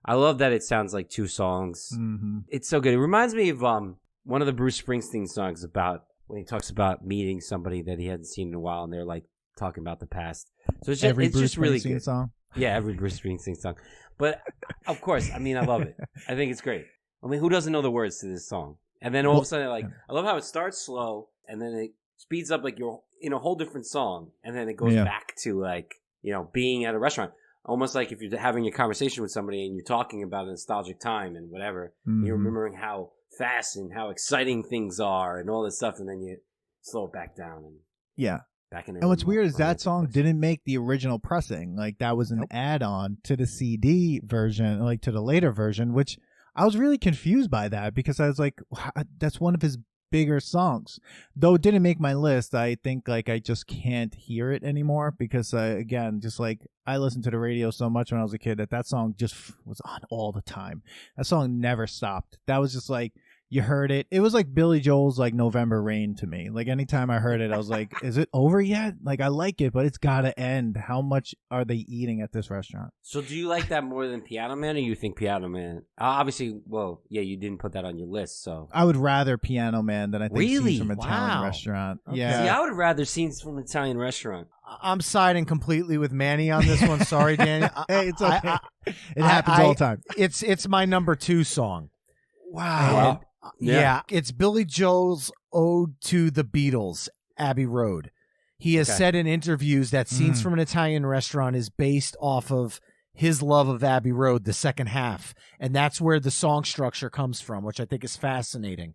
I love that it sounds like 2 songs. Mm-hmm. It's so good. It reminds me of one of the Bruce Springsteen songs about when he talks about meeting somebody that he hadn't seen in a while, and they're like talking about the past. So it's just really good. Song. Yeah, every Bruce Springsteen song. But of course, I mean, I love it. I think it's great. I mean, who doesn't know the words to this song? And then all of a sudden, I love how it starts slow, and then it speeds up like you're in a whole different song, and then it goes back to being at a restaurant. Almost like if you're having a conversation with somebody and you're talking about a nostalgic time and whatever, you're remembering how fast and how exciting things are and all this stuff, and then you slow it back down. And back in. And what's weird is that song didn't make the original pressing. Like, that was an add-on to the CD version, like to the later version, which I was really confused by that because I was like, that's one of his bigger songs. Though it didn't make my list, I think like I just can't hear it anymore because again, just like I listened to the radio so much when I was a kid that song just was on all the time. That song never stopped. That was just like, you heard it. It was like Billy Joel's like November Rain to me. Like anytime I heard it, I was like, is it over yet? Like I like it, but it's gotta end. How much are they eating at this restaurant? So do you like that more than Piano Man, or you think Piano Man? Obviously, well, yeah, you didn't put that on your list, so. I would rather Piano Man than I think really? Scenes from Italian Restaurant. Okay. Yeah. See, I would rather Scenes from Italian Restaurant. I'm siding completely with Manny on this one. Sorry, Daniel. Hey, it's okay. It happens all the time. It's my number 2 song. Wow. Yeah, it's Billy Joel's ode to the Beatles, Abbey Road. He has said in interviews that Scenes from an Italian Restaurant is based off of his love of Abbey Road, the second half. And that's where the song structure comes from, which I think is fascinating.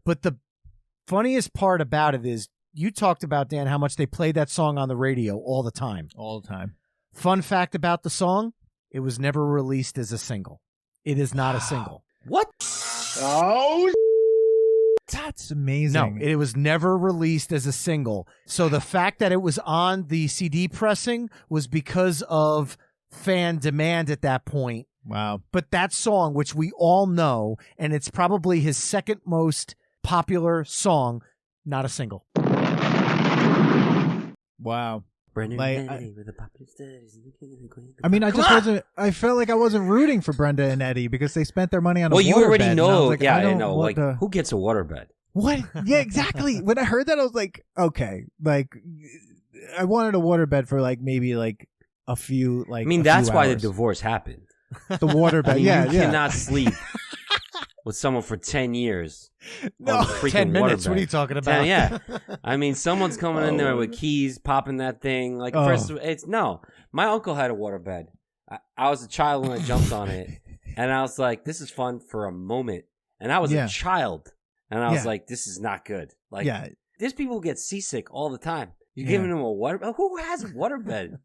But the funniest part about it is you talked about, Dan, how much they played that song on the radio all the time. All the time. Fun fact about the song, it was never released as a single. It is not a single. What? Oh, that's amazing. No, it was never released as a single. So the fact that it was on the CD pressing was because of fan demand at that point. Wow. But that song, which we all know, and it's probably his second most popular song, not a single. Wow. Like, I mean, I just wasn't. I felt like I wasn't rooting for Brenda and Eddie because they spent their money on a waterbed. Well, you already know. Like, yeah, I know. Like, who gets a waterbed? What? Yeah, exactly. When I heard that, I was like, okay. Like, I wanted a waterbed for like maybe like a few. Like, I mean, that's why the divorce happened. The waterbed. I mean, you cannot sleep with someone for 10 years. No, 10 minutes. Waterbed. What are you talking about? Yeah. I mean, someone's coming in there with keys, popping that thing. Like, first, my uncle had a waterbed. I was a child when I jumped on it. And I was like, this is fun for a moment. And I was a child. And I was like, this is not good. Like, there's people who get seasick all the time. You're giving them a waterbed? Who has a waterbed?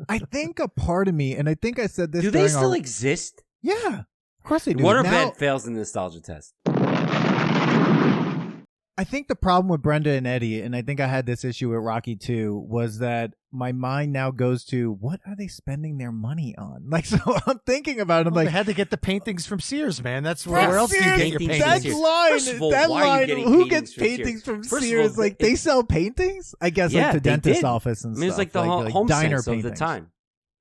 I think a part of me, and I think I said this. Do they still exist? Yeah. Of course they do. Waterbed fails the nostalgia test. I think the problem with Brenda and Eddie, and I think I had this issue with Rocky too, was that my mind now goes to what are they spending their money on? Like, so I'm thinking about it. I'm Well, like, they had to get the paintings from Sears, man. That's where else do you get your Paintings paintings? from that Sears. line, First of all, that why are you line, getting who paintings gets from paintings Sears? from First of Sears? all, Like, they sell paintings? I guess Yeah, like the they dentist did. office and I mean, it's stuff. like the home diner sense of the paintings. time.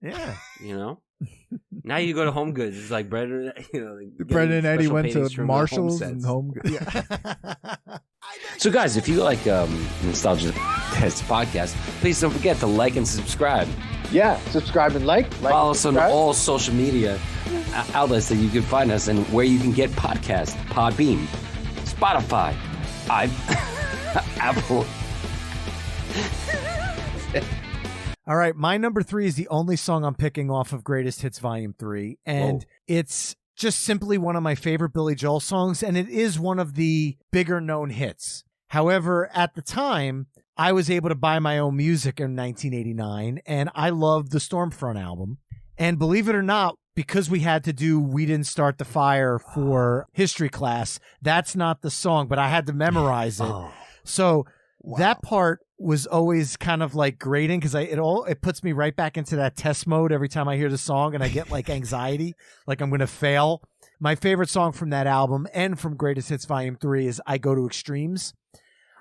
Yeah. You know? Now you go to Home Goods. It's like Brenda, like Brendan and Eddie special went paintings to from the Marshalls Home and Sense. Home Goods. Yeah. So, guys, if you like Nostalgia Test podcast, please don't forget to like and subscribe. Yeah, subscribe and like. Follow us on subscribe. all social media outlets that you can find us and where you can get podcasts: Podbean, Spotify, Apple. All right, my number 3 is the only song I'm picking off of Greatest Hits Volume 3, and it's just simply one of my favorite Billy Joel songs, and it is one of the bigger known hits. However, at the time, I was able to buy my own music in 1989, and I loved the Stormfront album. And believe it or not, because we had to do We Didn't Start the Fire for history class, that's not the song, but I had to memorize it. So that part was always kind of like grating because it puts me right back into that test mode every time I hear the song, and I get like anxiety, like I'm going to fail. My favorite song from that album and from Greatest Hits Volume 3 is I Go to Extremes.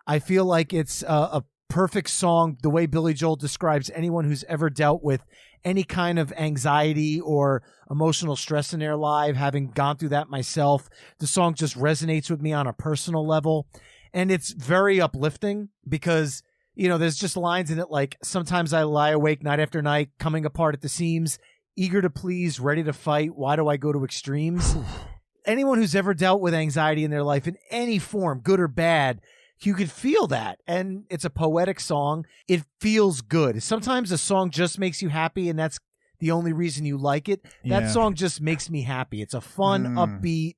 I feel like it's a perfect song, the way Billy Joel describes anyone who's ever dealt with any kind of anxiety or emotional stress in their life, having gone through that myself. The song just resonates with me on a personal level. And it's very uplifting because, you know, there's just lines in it like, sometimes I lie awake night after night, coming apart at the seams, eager to please, ready to fight. Why do I go to extremes? Anyone who's ever dealt with anxiety in their life in any form, good or bad, you could feel that. And it's a poetic song. It feels good. Sometimes a song just makes you happy, and that's the only reason you like it. That song just makes me happy. It's a fun, upbeat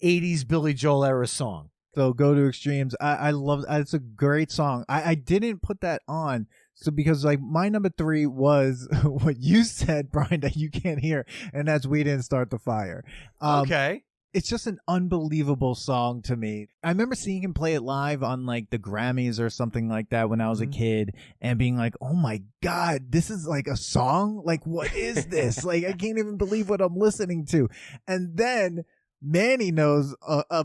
80s Billy Joel era song. So Go to Extremes. I love it's a great song. I didn't put that on. So because like my number 3 was what you said, Brian, that you can't hear, and that's We Didn't Start the Fire. Okay. It's just an unbelievable song to me. I remember seeing him play it live on like the Grammys or something like that when I was a kid and being like, oh my God, this is like a song? Like, what is this? Like, I can't even believe what I'm listening to. And then Manny knows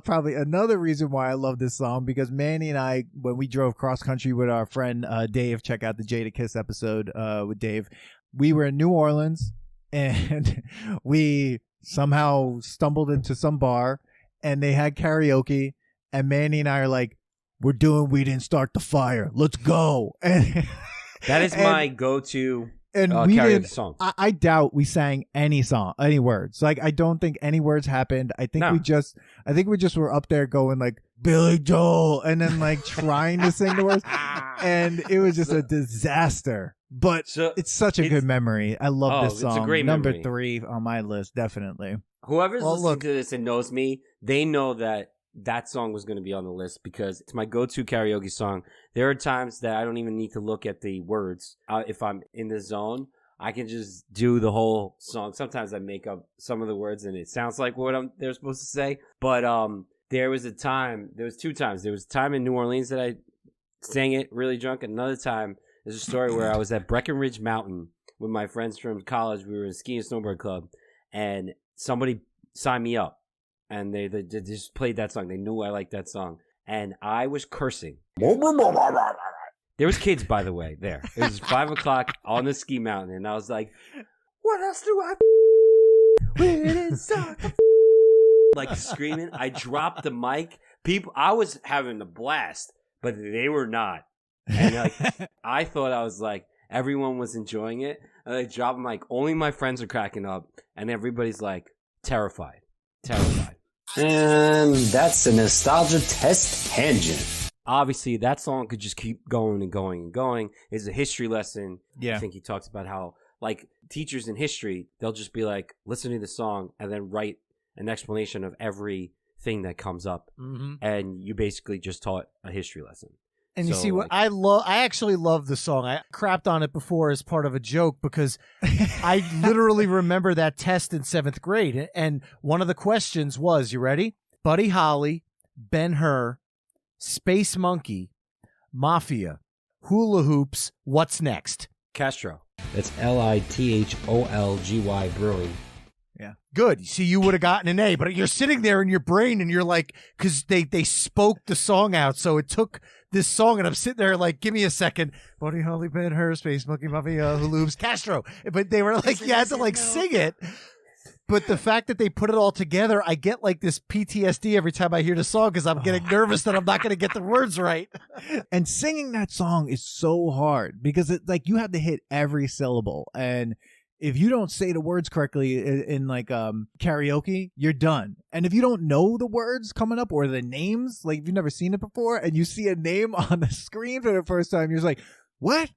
probably another reason why I love this song, because Manny and I, when we drove cross country with our friend Dave, check out the Jada Kiss episode with Dave, we were in New Orleans and we somehow stumbled into some bar and they had karaoke, and Manny and I are like, we're doing We Didn't Start the Fire, let's go. And that is my go-to and we karaoke didn't, song. I doubt we sang any song, any words. Like, I don't think any words happened. I think we just were up there going like Billy Joel and then like trying to sing the words, and it was just a disaster. But it's such a good memory. I love this song. It's a great number memory. 3 on my list, definitely. Whoever's listening to this and knows me, they know that song was going to be on the list because it's my go-to karaoke song. There are times that I don't even need to look at the words. If I'm in the zone, I can just do the whole song. Sometimes I make up some of the words and it sounds like what they're supposed to say. But there was 2 times. There was a time in New Orleans that I sang it really drunk. Another time, there's a story where I was at Breckenridge Mountain with my friends from college. We were in a ski and snowboard club, and somebody signed me up. And they just played that song. They knew I liked that song. And I was cursing. There was kids, by the way, there. It was 5 o'clock on the ski mountain. And I was like, what else do I like screaming. I dropped the mic. I was having a blast, but they were not. And like, I thought I was like, everyone was enjoying it. And I dropped the mic. Only my friends are cracking up. And everybody's like, terrified. And that's a Nostalgia Test tangent. Obviously, that song could just keep going and going and going. It's a history lesson. Yeah. I think he talks about how, like, teachers in history, they'll just be like, listen to the song and then write an explanation of everything that comes up. Mm-hmm. And you basically just taught a history lesson. And you see what I love? I actually love the song. I crapped on it before as part of a joke because I literally remember that test in 7th grade. And one of the questions was, you ready? Buddy Holly, Ben Hur, Space Monkey, Mafia, Hula Hoops, What's Next? Castro. That's Litholgy Brewing. Yeah. Good. See, you would have gotten an A, but you're sitting there in your brain and you're like, because they spoke the song out. So it took this song and I'm sitting there like, give me a second. Buddy Holly Ben Hur, Space Monkey Mafia, Hula Hoops, Castro. But they were like, you had to like sing it. But the fact that they put it all together, I get like this PTSD every time I hear the song because I'm getting nervous that I'm not going to get the words right. And singing that song is so hard because it like you have to hit every syllable, and if you don't say the words correctly in like karaoke, you're done. And if you don't know the words coming up or the names, like if you've never seen it before and you see a name on the screen for the first time, you're just like, what?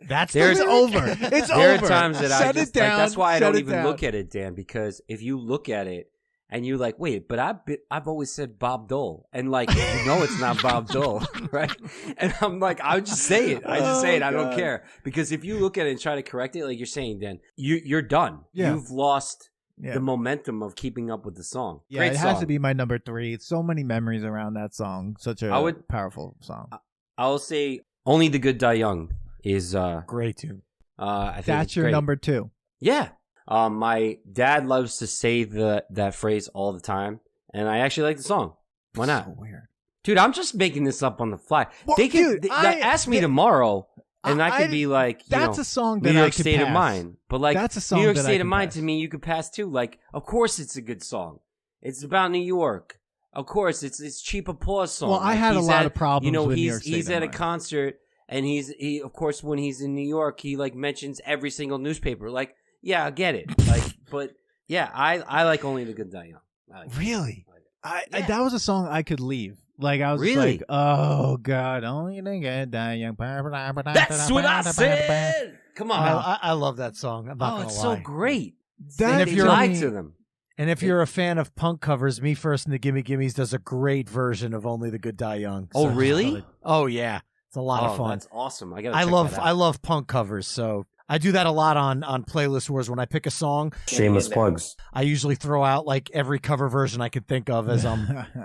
It's over. It's there over. are times that Shut I just it down. like, that's why I Shut don't it even down. look at it, Dan, because if you look at it and you're like, wait, but I've always said Bob Dole, and like it's not Bob Dole, right? And I'm like, I just say it. I just say it. I don't care, because if you look at it and try to correct it, like you're saying, Dan, you're done. Yeah. You've lost Yeah. the momentum of keeping up with the song. Yeah, Great it song. has to be my number 3. So many memories around that song. Such a powerful song. I will say, Only the Good Die Young is great tune. I think That's it's your great. number 2. Yeah. My dad loves to say that phrase all the time, and I actually like the song. Why not? So weird. Dude, I'm just making this up on the fly. Well, They can dude, ask me tomorrow, and I could be like, that's a song that New I York could State of pass. Mind. But like, That's a song New York that I State can of Mind pass. to me, you could pass too. Like, of course it's a good song. It's about New York. Of course, it's cheap applause song. Well, I Like, had a he's lot of problems with New he's York State he's of at a Mind. concert, and he of course when he's in New York, he like mentions every single newspaper. Like, yeah, I get it. Like, but yeah, I like Only the Good Die Young. I like it. Really? Yeah. That was a song I could leave. Like I was just Really? like, oh God, only the good die young. That's what I said. Come on. I love that song. I'm not Oh, gonna it's lie. so great. That They if you're- lied to them. And if you're a fan of punk covers, Me First and the Gimme Gimmes does a great version of Only the Good Die Young. Oh, really? Oh yeah, it's a lot of fun. That's awesome. I I love punk covers, so I do that a lot on Playlist Wars. When I pick a song, Shameless plugs. I usually throw out like every cover version I could think of as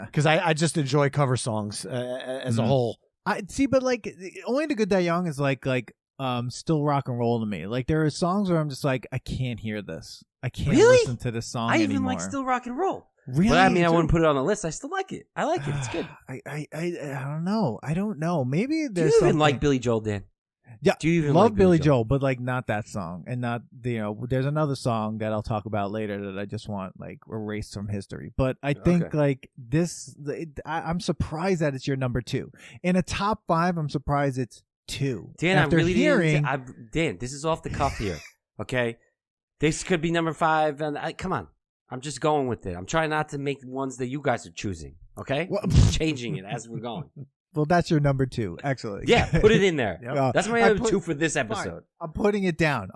because I just enjoy cover songs as a whole. I see, but like only the good die young is like still rock and roll to me. Like there are songs where I'm just like, I can't hear this. I can't Really? listen to this song I even anymore. like Still Rock and Roll. Really? But I mean, I wouldn't put it on the list. I still like it. I like it. It's good. I don't know. I don't know. Maybe Do there's you even something. like Billy Joel, Dan? Yeah, Do you even love like Billy Joel, but like not that song, and not there's another song that I'll talk about later that I just want like erased from history. But I think Okay. like this, I'm surprised that it's your number 2 in a top 5. I'm surprised it's 2. Dan, After I really hearing, Dan, this is off the cuff here. Okay, this could be number 5, and come on, I'm just going with it. I'm trying not to make ones that you guys are choosing. Okay, Well- I'm just changing it as we're going. well, that's your number 2. Excellent. Yeah, put it in there. Yeah. That's my I number put- 2 for this Fine. episode. I'm putting it down.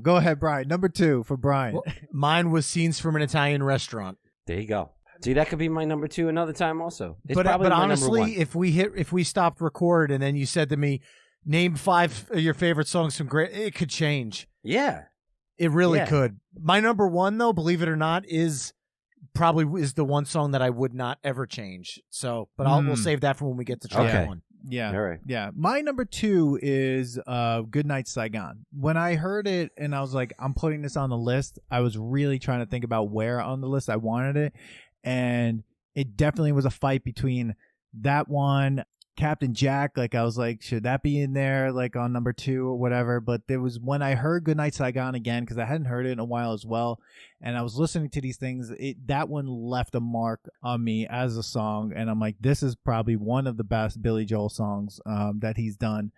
Go ahead, Brian. Number 2 for Brian. Well, mine was Scenes from an Italian Restaurant. There you go. See, that could be my number 2 another time also. It's But probably my honestly, number 1. if we stopped record and then you said to me, name 5 of your favorite songs from great, it could change. Yeah. It really Yeah. could. My number 1, though, believe it or not, is the one song that I would not ever change. So, but we'll save that for when we get to track Okay. 1. Yeah. All right. Yeah. My number 2 is Good Night Saigon. When I heard it and I was like, I'm putting this on the list, I was really trying to think about where on the list I wanted it. And it definitely was a fight between that one, Captain Jack. Like I was like, should that be in there like on number 2 or whatever? But there was when I heard Good Night Saigon again, because I hadn't heard it in a while as well. And I was listening to these things. That one left a mark on me as a song. And I'm like, this is probably one of the best Billy Joel songs that he's done.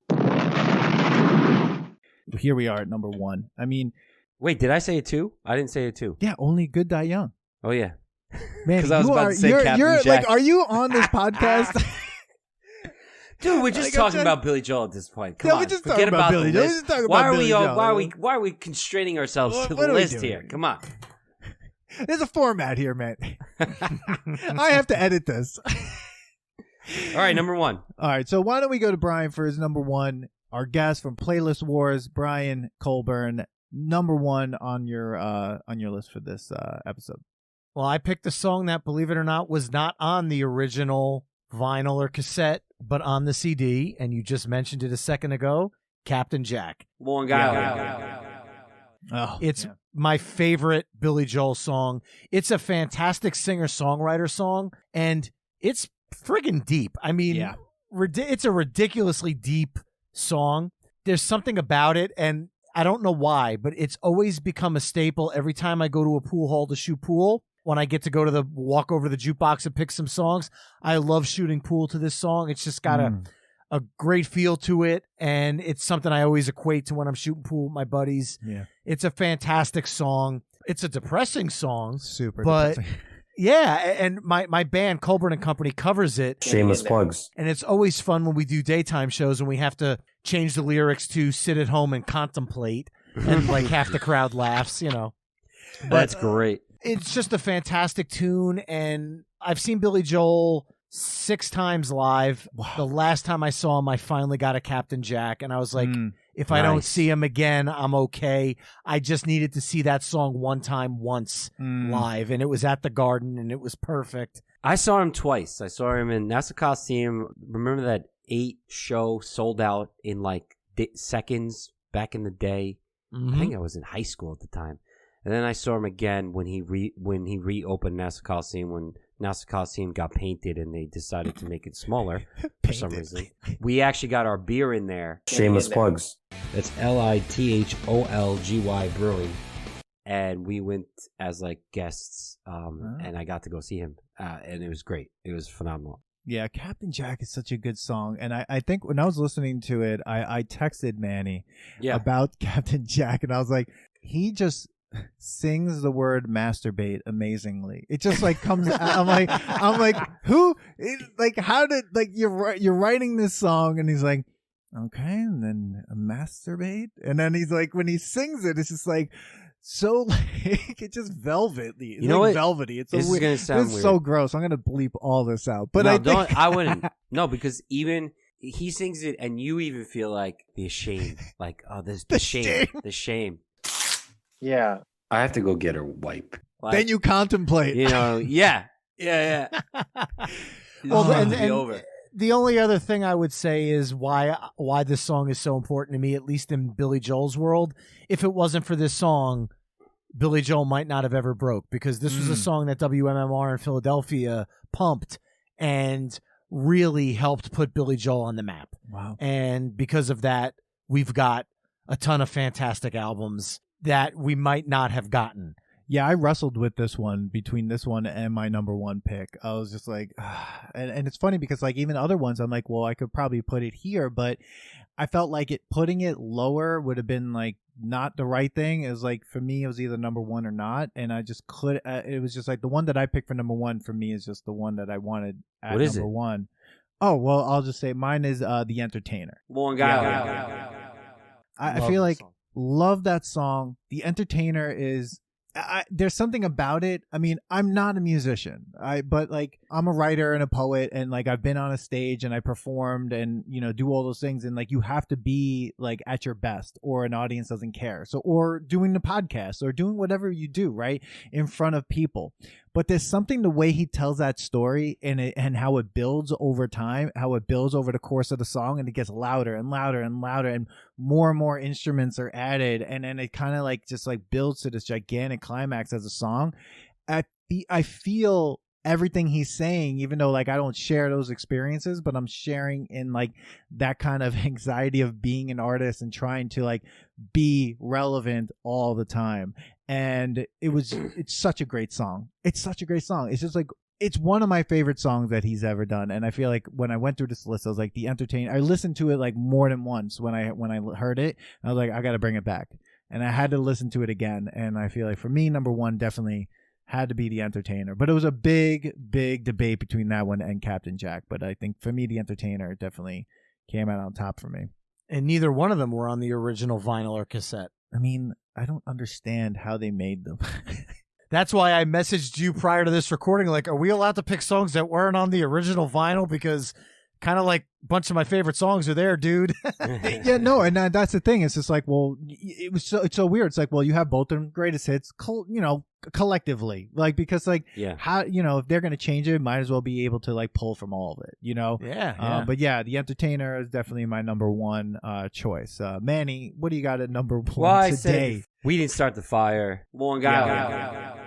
Here we are at number 1. I mean, Wait, did I say it 2? I didn't say it 2. yeah, Only Good Die Young. Oh, yeah. Man, 'Cause I was you about are, to say you're, Captain you're Jack. like, are you on this podcast? Dude, we're just Like, I'm talking trying- about Billy Joel at this point. Come Yeah, on, we're just forget talking about the Billy Joel. list. We're just talking why about are Billy we Joel. why are we constraining ourselves What- to what the are we list doing? here? Come on. There's a format here, man. I have to edit this. All right, number 1. All right, so why don't we go to Brian for his number 1? Our guest from Playlist Wars, Brian Colburn, number 1 on your list for this episode. Well, I picked a song that, believe it or not, was not on the original vinyl or cassette, but on the CD, and you just mentioned it a second ago, Captain Jack. Long Island. It's my favorite Billy Joel song. It's a fantastic singer-songwriter song, and it's friggin' deep. I mean, it's a ridiculously deep song. There's something about it, and I don't know why, but it's always become a staple every time I go to a pool hall to shoot pool. When I get to go to walk over to the jukebox and pick some songs, I love shooting pool to this song. It's just got a great feel to it, and it's something I always equate to when I'm shooting pool with my buddies. Yeah. It's a fantastic song. It's a depressing song. Super but depressing. Yeah, and my band, Colburn and Company, covers it. Shameless plugs. And it's always fun when we do daytime shows and we have to change the lyrics to sit at home and contemplate, and like half the crowd laughs, you know. That's great. It's just a fantastic tune, and I've seen Billy Joel 6 times live. Wow. The last time I saw him, I finally got a Captain Jack, and I was like, if I don't see him again, I'm okay. I just needed to see that song one time, once live, and it was at the Garden, and it was perfect. I saw him twice. I saw him in Nassau Coliseum. Remember that 8 show sold out in like seconds back in the day? I think I was in high school at the time. And then I saw him again when he reopened Nassau Coliseum, when Nassau Coliseum got painted and they decided to make it smaller for some reason. We actually got our beer in there. Shameless plugs. That's LITHOLGY Brewing. And we went as like guests, and I got to go see him. And it was great. It was phenomenal. Yeah, Captain Jack is such a good song. And I think when I was listening to it, I texted Manny about Captain Jack, and I was like, he just sings the word masturbate amazingly. It just like comes out. I'm like who like how did like you're writing this song, and he's like, okay, and then masturbate, and then he's like, when he sings it, it's just like so like it's just velvety. It's like velvety. It's so weird. Gonna sound it's weird. So gross. I'm gonna bleep all this out. But no, I wouldn't. No, because even he sings it, and you even feel like the shame, like the shame. Yeah. I have to go get her wipe. Like, then you contemplate. You know, yeah. Well, and over. The only other thing I would say is why this song is so important to me, at least in Billy Joel's world. If it wasn't for this song, Billy Joel might not have ever broke, because this was a song that WMMR in Philadelphia pumped and really helped put Billy Joel on the map. Wow. And because of that, we've got a ton of fantastic albums that we might not have gotten. Yeah, I wrestled with this one, between this one and my number one pick. I was just like, and it's funny because like even other ones, I'm like, well, I could probably put it here, but I felt like putting it lower would have been like not the right thing. It was like, for me, it was either number one or not, and I just could. It was just like the one that I picked for number one for me is just the one that I wanted at what is number it? one. Oh well, I'll just say mine is The Entertainer. Long Island. I feel like love that song. The Entertainer is. There's something about it. I mean, I'm not a musician, but like I'm a writer and a poet, and like I've been on a stage and I performed and do all those things, and like you have to be like at your best or an audience doesn't care. So or doing the podcast or doing whatever you do, right, in front of people. But there's something the way he tells that story and how it builds over time, how it builds over the course of the song, and it gets louder and louder and louder, and more instruments are added, and then it kind of like just like builds to this gigantic climax as a song. I feel everything he's saying, even though like I don't share those experiences, but I'm sharing in like that kind of anxiety of being an artist and trying to like be relevant all the time. And it's such a great song. It's such a great song. It's just like, it's one of my favorite songs that he's ever done. And I feel like when I went through this list, I was like, The Entertainer. I listened to it like more than once when I heard it. I was like, I got to bring it back. And I had to listen to it again. And I feel like for me, number one definitely had to be The Entertainer. But it was a big debate between that one and Captain Jack. But I think for me, The Entertainer definitely came out on top for me. And neither one of them were on the original vinyl or cassette. I mean, I don't understand how they made them. That's why I messaged you prior to this recording, like, are we allowed to pick songs that weren't on the original vinyl? Because kind of like a bunch of my favorite songs are there, dude. Yeah, no, and that's the thing. It's just like, well, it's so weird. It's like, well, you have both them greatest hits, collectively, like, because like, how, if they're gonna change it, might as well be able to like pull from all of it, Yeah. But yeah, The Entertainer is definitely my number one choice. Manny, what do you got at number one today? We Didn't Start the Fire. Long Island.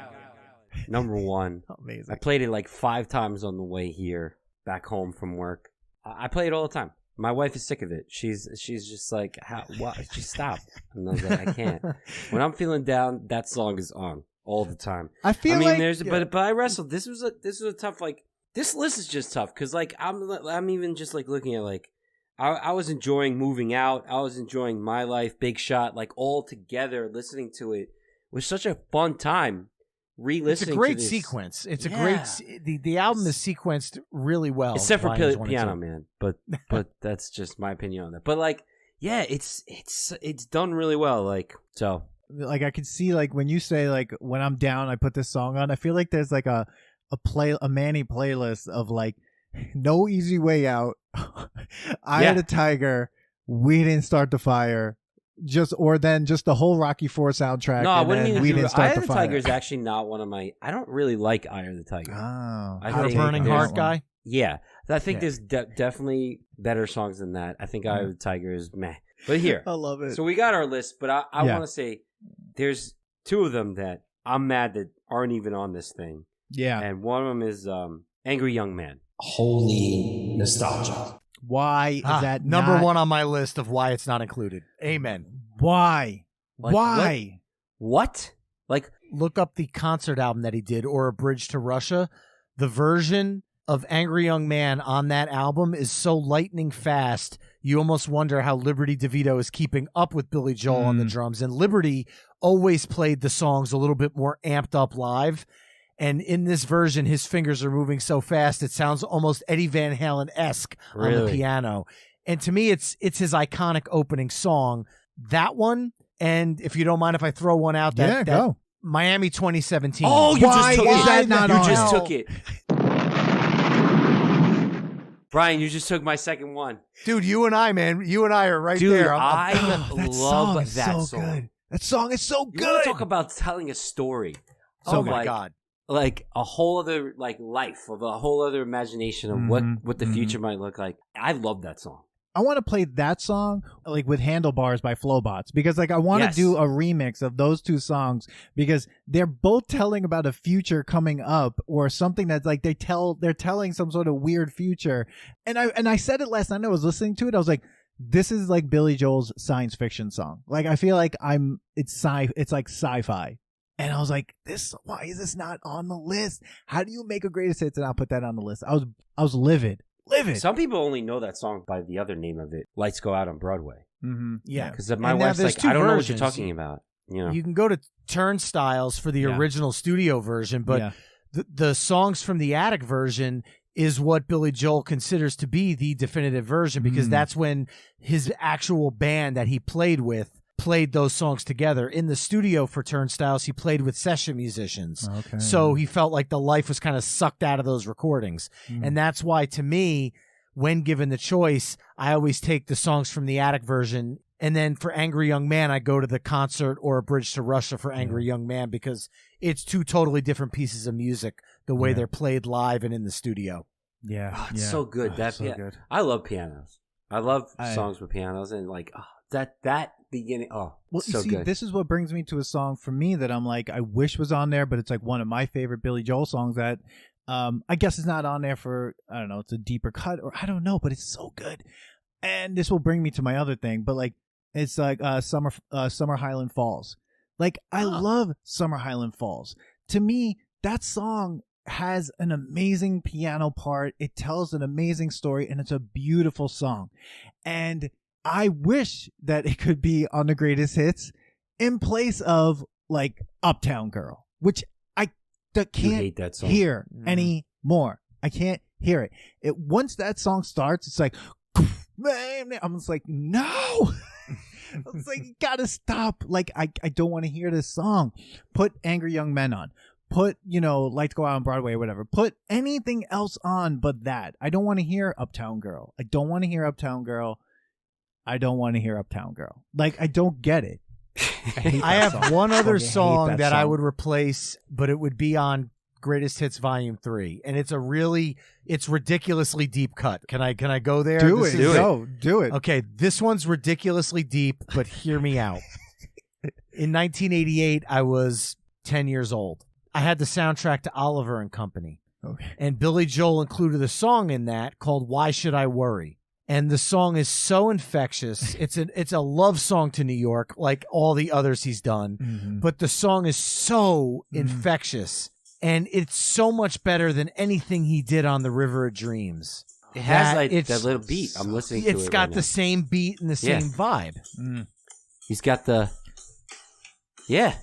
Number one. Amazing. I played it like 5 times on the way here, back home from work. I play it all the time. My wife is sick of it. She's just like, what? Just stop. And I was like, I can't. When I'm feeling down, that song is on all the time. I mean, there's, but I wrestled. This was a tough, like, this list is just tough because like I'm even just like looking at like I was enjoying Moving Out. I was enjoying My Life, Big Shot, like all together. Listening to it was such a fun time. Re-listening. It's a great sequence. It's a great. The album is sequenced really well. Except for Piano Man, but that's just my opinion on that. But like, yeah, it's done really well. Like, so. Like, I can see, like, when you say, like, when I'm down, I put this song on. I feel like there's like a Manny playlist of like No Easy Way Out, Eye of the Tiger, We Didn't Start the Fire, just the whole Rocky IV soundtrack. No, I wouldn't even do it. Eye of the Fire. Tiger is actually not one of my. I don't really like Eye of the Tiger. Oh, you're a Burning Heart guy. Yeah, I think there's definitely better songs than that. I think Eye of the Tiger is meh. But here, I love it. So we got our list, but I want to say there's 2 of them that I'm mad that aren't even on this thing. Yeah, and one of them is Angry Young Man. Holy nostalgia. Why is that number one on my list of why it's not included? Amen. Why? Like, why? What? Like, look up the concert album that he did, or A Bridge to Russia. The version of Angry Young Man on that album is so lightning fast, you almost wonder how Liberty DeVito is keeping up with Billy Joel on the drums. And Liberty always played the songs a little bit more amped up live. And in this version, his fingers are moving so fast, it sounds almost Eddie Van Halen-esque on the piano. And to me, it's his iconic opening song. That one, and if you don't mind if I throw one out, that go. Miami 2017. Oh, you just took it. You just took it. Brian, you just took my second one. Dude, you and I are right there. I love that song. Good. That song is so good. You want to talk about telling a story. Oh my God. Like a whole other life, of a whole other imagination of what the future might look like. I love that song. I want to play that song like with Handlebars by Flowbots, because like I want to do a remix of those 2 songs, because they're both telling about a future coming up or something that's like they're telling some sort of weird future. And I said it last night. I was listening to it. I was like, this is like Billy Joel's science fiction song. Like I feel like it's like sci-fi. And I was like, why is this not on the list? How do you make a greatest hits and not put that on the list? I was livid. Some people only know that song by the other name of it, Lights Go Out on Broadway. Mm-hmm. Yeah. Because my wife's like, I don't know what you're talking about. You can go to Turnstiles for the original studio version, but the songs from the Attic version is what Billy Joel considers to be the definitive version, because that's when his actual band that he played with played those songs together. In the studio for Turnstiles, he played with session musicians. Okay. So he felt like the life was kind of sucked out of those recordings. And that's why, to me, when given the choice, I always take the songs from the Attic version. And then for Angry Young Man, I go to the concert or A Bridge to Russia for Angry Young Man, because it's 2 totally different pieces of music, the way they're played live and in the studio. Yeah. It's so good. That's so good. I love pianos. I love songs with pianos, and like that beginning. Oh, well, so good. This is what brings me to a song for me that I'm like, I wish was on there, but it's like one of my favorite Billy Joel songs that I guess it's not on there for, I don't know, it's a deeper cut, or I don't know, but it's so good. And this will bring me to my other thing, but like it's like Summer Highland Falls. Like I love Summer Highland Falls. To me, that song has an amazing piano part. It tells an amazing story, and it's a beautiful song. And I wish that it could be on the greatest hits in place of like Uptown Girl, which I can't hear anymore. I can't hear it. Once that song starts, it's like, man, I'm just like, no. It's like, you gotta stop. Like, I don't want to hear this song. Put Angry Young Men on. put, Lights Go Out on Broadway or whatever. Put anything else on but that. I don't want to hear Uptown Girl. I don't want to hear Uptown Girl. I don't want to hear Uptown Girl. Like, I don't get it. I have one other song that I song. would replace, but it would be on Greatest Hits Volume 3, and it's ridiculously deep cut. Can I go there? Do it. Okay, this one's ridiculously deep, but hear me out. In 1988, I was 10 years old. I had the soundtrack to Oliver and Company. Okay. And Billy Joel included a song in that called Why Should I Worry? And the song is so infectious. It's a love song to New York, like all the others he's done. Mm-hmm. But the song is so infectious. And it's so much better than anything he did on The River of Dreams. It has that little beat. I'm listening to it. It's got the same beat and the same vibe. Mm. He's got the... Yeah.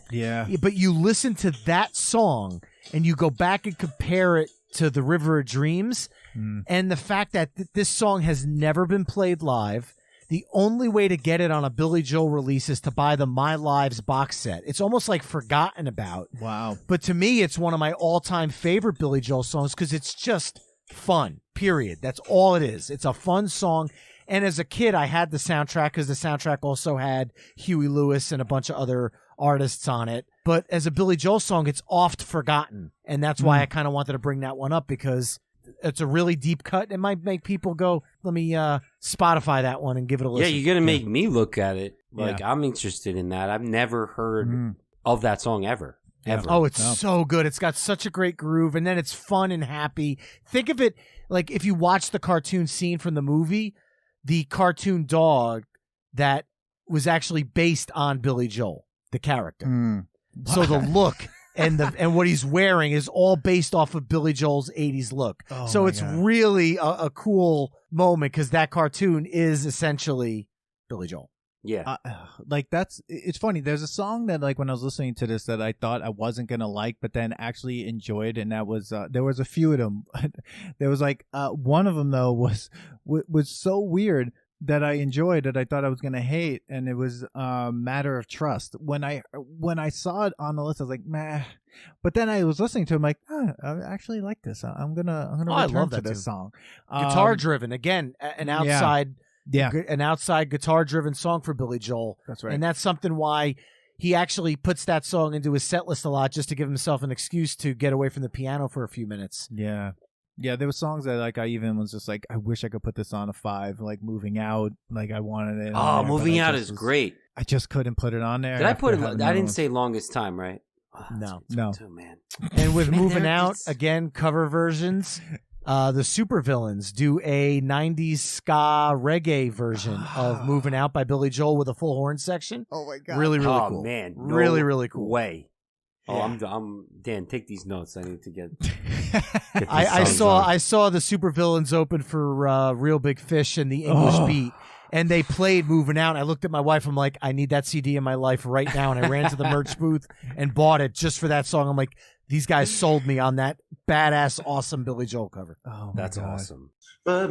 But you listen to that song and you go back and compare it to The River of Dreams, and the fact that this song has never been played live. The only way to get it on a Billy Joel release is to buy the My Lives box set. It's almost like forgotten about. Wow. But to me, it's one of my all-time favorite Billy Joel songs because it's just fun, period. That's all it is. It's a fun song. And as a kid, I had the soundtrack because the soundtrack also had Huey Lewis and a bunch of other artists on it. But as a Billy Joel song, it's oft forgotten. And that's why I kind of wanted to bring that one up, because it's a really deep cut. It might make people go, let me Spotify that one and give it a listen. Yeah, you're going to make me look at it. Like, I'm interested in that. I've never heard of that song ever. Oh, it's so good. It's got such a great groove, and then it's fun and happy. Think of it like if you watch the cartoon scene from the movie, the cartoon dog that was actually based on Billy Joel, the character. So the look and what he's wearing is all based off of Billy Joel's 80s look. Oh, so it's really a cool moment because that cartoon is essentially Billy Joel. Yeah. It's funny. There's a song that, like, when I was listening to this that I thought I wasn't going to like, but then actually enjoyed. And that was, there was a few of them. There was one of them though was so weird that I enjoyed that I thought I was going to hate. And it was Matter of Trust. When I saw it on the list, I was like, meh. But then I was listening to it, I'm like, I actually like this. I'm going to return to this song. Guitar driven. Again, an outside... Yeah, an outside guitar-driven song for Billy Joel. That's right. And that's something why he actually puts that song into his set list a lot, just to give himself an excuse to get away from the piano for a few minutes. Yeah. Yeah, there were songs that, I even was just like, I wish I could put this on a 5, like Moving Out. Like, I wanted it. Oh, Moving Out is great. I just couldn't put it on there. Did I put it? I didn't say Longest Time, right? Oh, no. Too, man. And with Moving Out, again, cover versions. The Supervillains do a 90s ska reggae version of Moving Out by Billy Joel with a full horn section. Oh, my God. Really, really cool. cool. Oh, man. Really, really cool. Way. Yeah. Oh, I'm Dan, take these notes. I need to get I saw the Supervillains open for Real Big Fish and the English Beat. And they played Moving Out. I looked at my wife. I'm like, I need that CD in my life right now. And I ran to the merch booth and bought it just for that song. I'm like, these guys sold me on that badass, awesome Billy Joel cover. Oh, that's God. awesome. I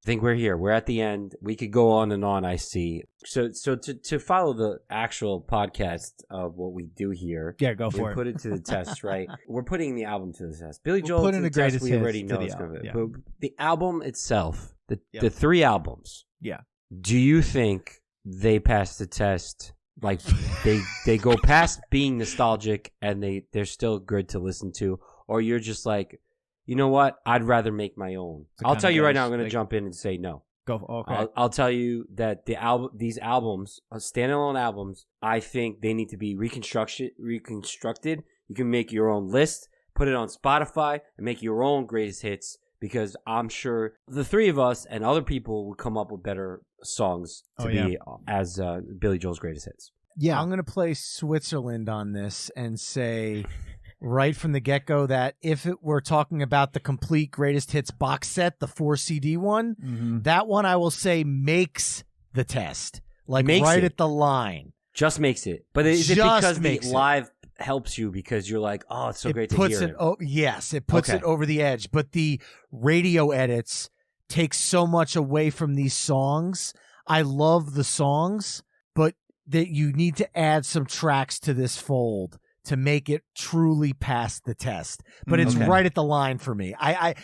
think we're here. We're at the end. We could go on and on, I see. So to follow the actual podcast of what we do here. Yeah, go for it. Put it to the test, right? We're putting the album to the test. Billy Joel putting to the greatest test, we hits already to know the it's going to be. album, But the album itself, the 3 albums. Yeah. Do you think they pass the test? Like they go past being nostalgic and they're still good to listen to, or you're just like, you know what? I'd rather make my own. I'll tell you right now. I'm going to jump in and say no. Go. Okay. I'll tell you that these albums, standalone albums, I think they need to be reconstructed. You can make your own list, put it on Spotify, and make your own greatest hits. Because I'm sure the 3 of us and other people would come up with better songs to be as Billy Joel's greatest hits. Yeah, I'm going to play Switzerland on this and say right from the get-go that if we're talking about the complete greatest hits box set, the 4 CD one, that one I will say makes the test. Like right at the line. Just makes it. But is it because the live helps you because you're like, oh, it's so great to hear it? Yes, it puts it over the edge. But the radio edits take so much away from these songs. I love the songs, but that you need to add some tracks to this fold to make it truly pass the test. But it's right at the line for me.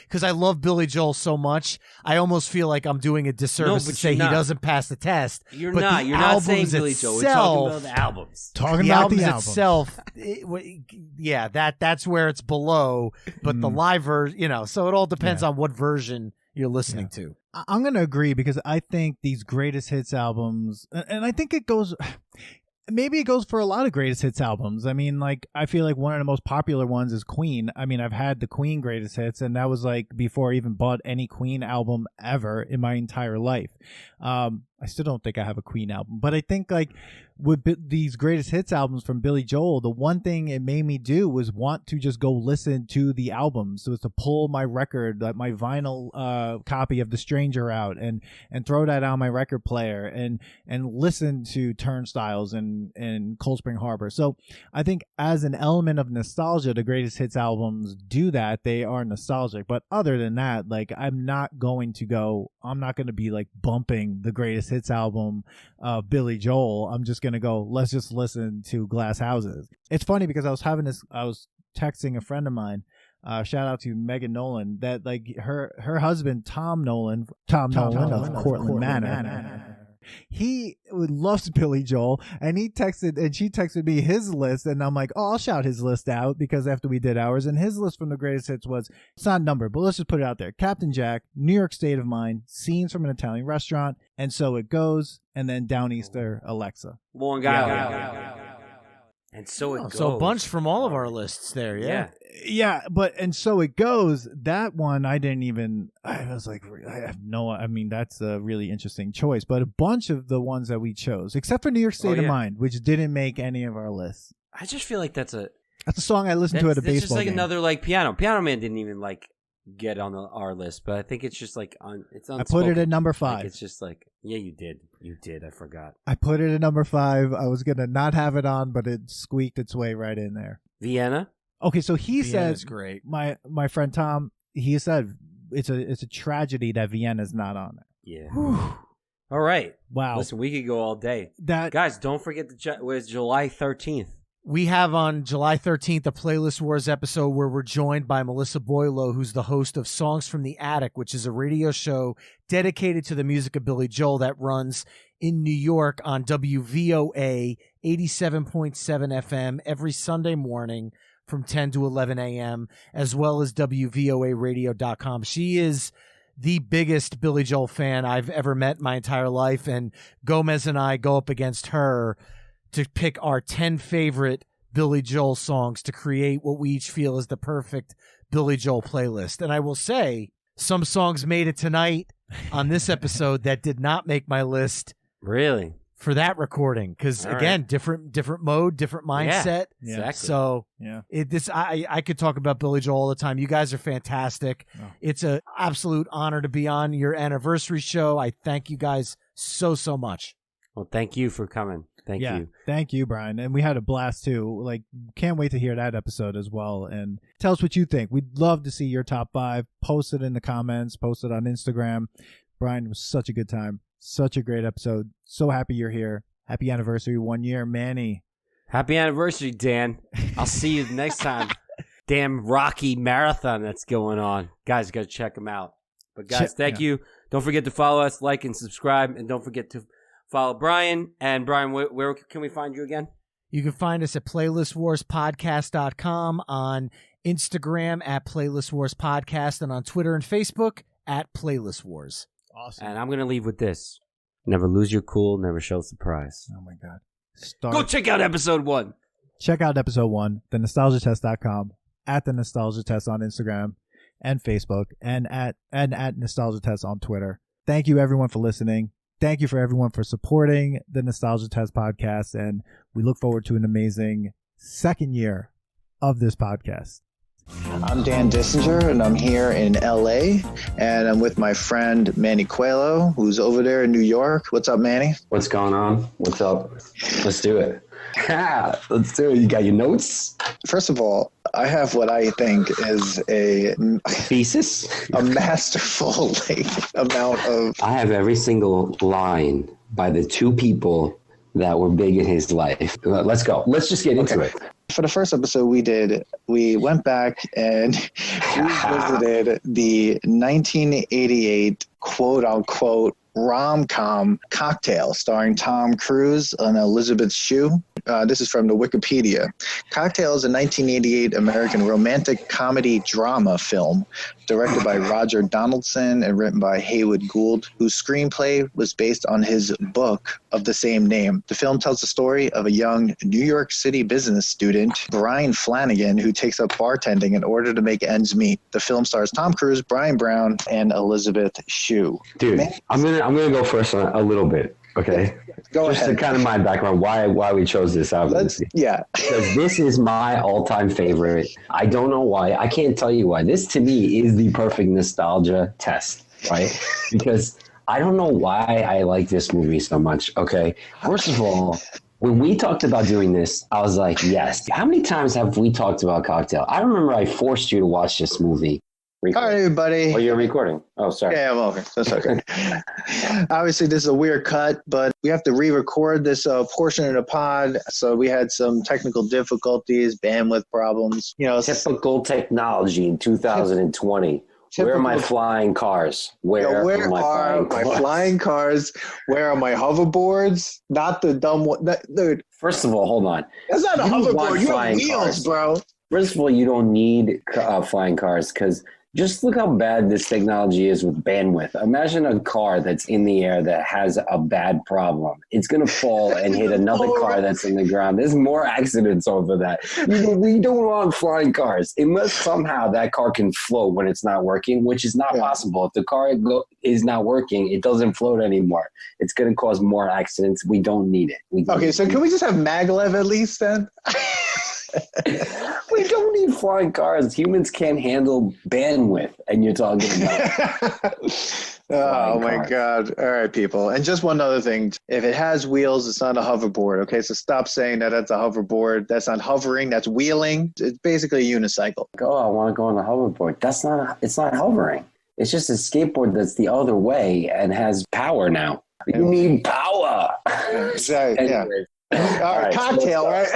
Because I love Billy Joel so much, I almost feel like I'm doing a disservice to say he doesn't pass the test. You're but not. You're not saying Billy Joel. We're talking about the albums. Talking the about albums the albums itself, that's where it's below. But the live version, so it all depends on what version you're listening to. I'm going to agree because I think these greatest hits albums, and I think it goes... Maybe it goes for a lot of greatest hits albums. I mean, like, I feel like one of the most popular ones is Queen. I mean, I've had the Queen greatest hits, and that was like before I even bought any Queen album ever in my entire life. I still don't think I have a Queen album, but I think like with these greatest hits albums from Billy Joel, the one thing it made me do was want to just go listen to the albums. So it's to pull my record, like my vinyl copy of The Stranger out and throw that on my record player and listen to Turnstiles and Cold Spring Harbor. So I think as an element of nostalgia, the greatest hits albums do that. They are nostalgic. But other than that, like I'm not going to be like bumping the greatest hits album of Billy Joel. I'm just going to go, let's just listen to Glass Houses. It's funny because I was texting a friend of mine, shout out to Megan Nolan, that like her husband, Tom Nolan of Cortland Manor. He loves Billy Joel, and she texted me his list, and I'm like, oh, I'll shout his list out because after we did ours, and his list from the greatest hits was, it's not numbered, but let's just put it out there: Captain Jack, New York State of Mind, Scenes from an Italian Restaurant, And So It Goes, and then Downeaster Alexa. Long guy. And So It Goes. So a bunch from all of our lists there, Yeah, but And So It Goes, that one I was like, that's a really interesting choice. But a bunch of the ones that we chose, except for New York State of Mind, which didn't make any of our lists. I just feel like that's a song I listened to at a baseball game. It's just like another like Piano. Piano Man didn't even like get on our list, but I think it's just like it's unspoken. I put it at number 5. Like, it's just like, yeah, you did. I forgot. I put it at number 5. I was gonna not have it on, but it squeaked its way right in there. Vienna. Okay, so he Vienna's said, great. My friend Tom, he said it's a tragedy that Vienna's not on there. Yeah. All right. Wow. Listen, we could go all day. Guys, don't forget it's July 13th. We have on July 13th a Playlist Wars episode where we're joined by Melissa Boileau, who's the host of Songs from the Attic, which is a radio show dedicated to the music of Billy Joel that runs in New York on WVOA 87.7 FM every Sunday morning from 10 to 11 a.m., as well as WVOAradio.com. She is the biggest Billy Joel fan I've ever met in my entire life, and Gomez and I go up against her to pick our 10 favorite Billy Joel songs to create what we each feel is the perfect Billy Joel playlist. And I will say, some songs made it tonight on this episode that did not make my list. Really? For that recording, because again, different mode, different mindset. Yeah, exactly. So I could talk about Billy Joel all the time. You guys are fantastic. Oh. It's an absolute honor to be on your anniversary show. I thank you guys so much. Well, thank you for coming. Thank you. Thank you, Brian. And we had a blast too. Like, can't wait to hear that episode as well. And tell us what you think. We'd love to see your top 5. Post it in the comments. Post it on Instagram. Brian, it was such a good time. Such a great episode. So happy you're here. Happy anniversary, 1 year, Manny. Happy anniversary, Dan. I'll see you next time. Damn Rocky Marathon that's going on. Guys, you got to check them out. But guys, thank you. Don't forget to follow us, like, and subscribe. And don't forget to follow Brian. And Brian, where can we find you again? You can find us at playlistwarspodcast.com, on Instagram at Playlist Wars Podcast, and on Twitter and Facebook at Playlist Wars. Awesome. And I'm going to leave with this. Never lose your cool, never show surprise. Oh, my God. Go check out episode 1. Check out episode 1, thenostalgiatest.com, at The Nostalgia Test on Instagram and Facebook, and at Nostalgia Test on Twitter. Thank you, everyone, for listening. Thank you for everyone for supporting the Nostalgia Test podcast, and we look forward to an amazing second year of this podcast. I'm Dan Dissinger, and I'm here in LA, and I'm with my friend Manny Coelho, who's over there in New York. What's up, Manny? What's going on? What's up? Let's do it. Let's do it. You got your notes? First of all, I have what I think is a thesis, a masterful amount of. I have every single line by the two people that were big in his life. Let's go. Let's just get into it. For the first episode we went back and we visited the 1988 quote unquote rom-com Cocktail starring Tom Cruise and Elizabeth Shue. This is from the Wikipedia. Cocktail is a 1988 American romantic comedy drama film directed by Roger Donaldson and written by Haywood Gould, whose screenplay was based on his book of the same name. The film tells the story of a young New York City business student, Brian Flanagan, who takes up bartending in order to make ends meet. The film stars Tom Cruise, Brian Brown, and Elizabeth Shue. Dude, I'm gonna go first on a little bit. Okay. Go Just ahead. to kind of my background, why we chose this album. Because this is my all-time favorite. I don't know why. I can't tell you why. This to me is the perfect nostalgia test, right? Because I don't know why I like this movie so much. Okay. First of all, when we talked about doing this, I was like, yes. How many times have we talked about Cocktail? I remember I forced you to watch this movie. All right, everybody. Oh, you're recording. Oh, sorry. Yeah, I'm over. That's okay. Obviously, this is a weird cut, but we have to re-record this portion of the pod. So we had some technical difficulties, bandwidth problems. Typical technology in 2020. Where are my flying cars? Where are my flying cars? Where are my hoverboards? Not the dumb one. Dude. First of all, hold on. That's not a hoverboard. You have wheels, cars, bro. First of all, you don't need flying cars because just look how bad this technology is with bandwidth. Imagine a car that's in the air that has a bad problem. It's going to fall and hit another car that's in the ground. There's more accidents over that. We don't want flying cars. Unless somehow that car can float when it's not working, which is not possible. If the car is not working, it doesn't float anymore. It's going to cause more accidents. We don't need it. So can we just have maglev at least then? We don't need flying cars. Humans can't handle bandwidth, and you're talking about oh my God. All right, people. And just one other thing. If it has wheels, it's not a hoverboard. Okay, so stop saying that that's a hoverboard. That's not hovering. That's wheeling. It's basically a unicycle. Oh, I want to go on the hoverboard. It's not hovering. It's just a skateboard that's the other way and has power now. You need power. Exactly. Yeah. All right, Cocktail, right?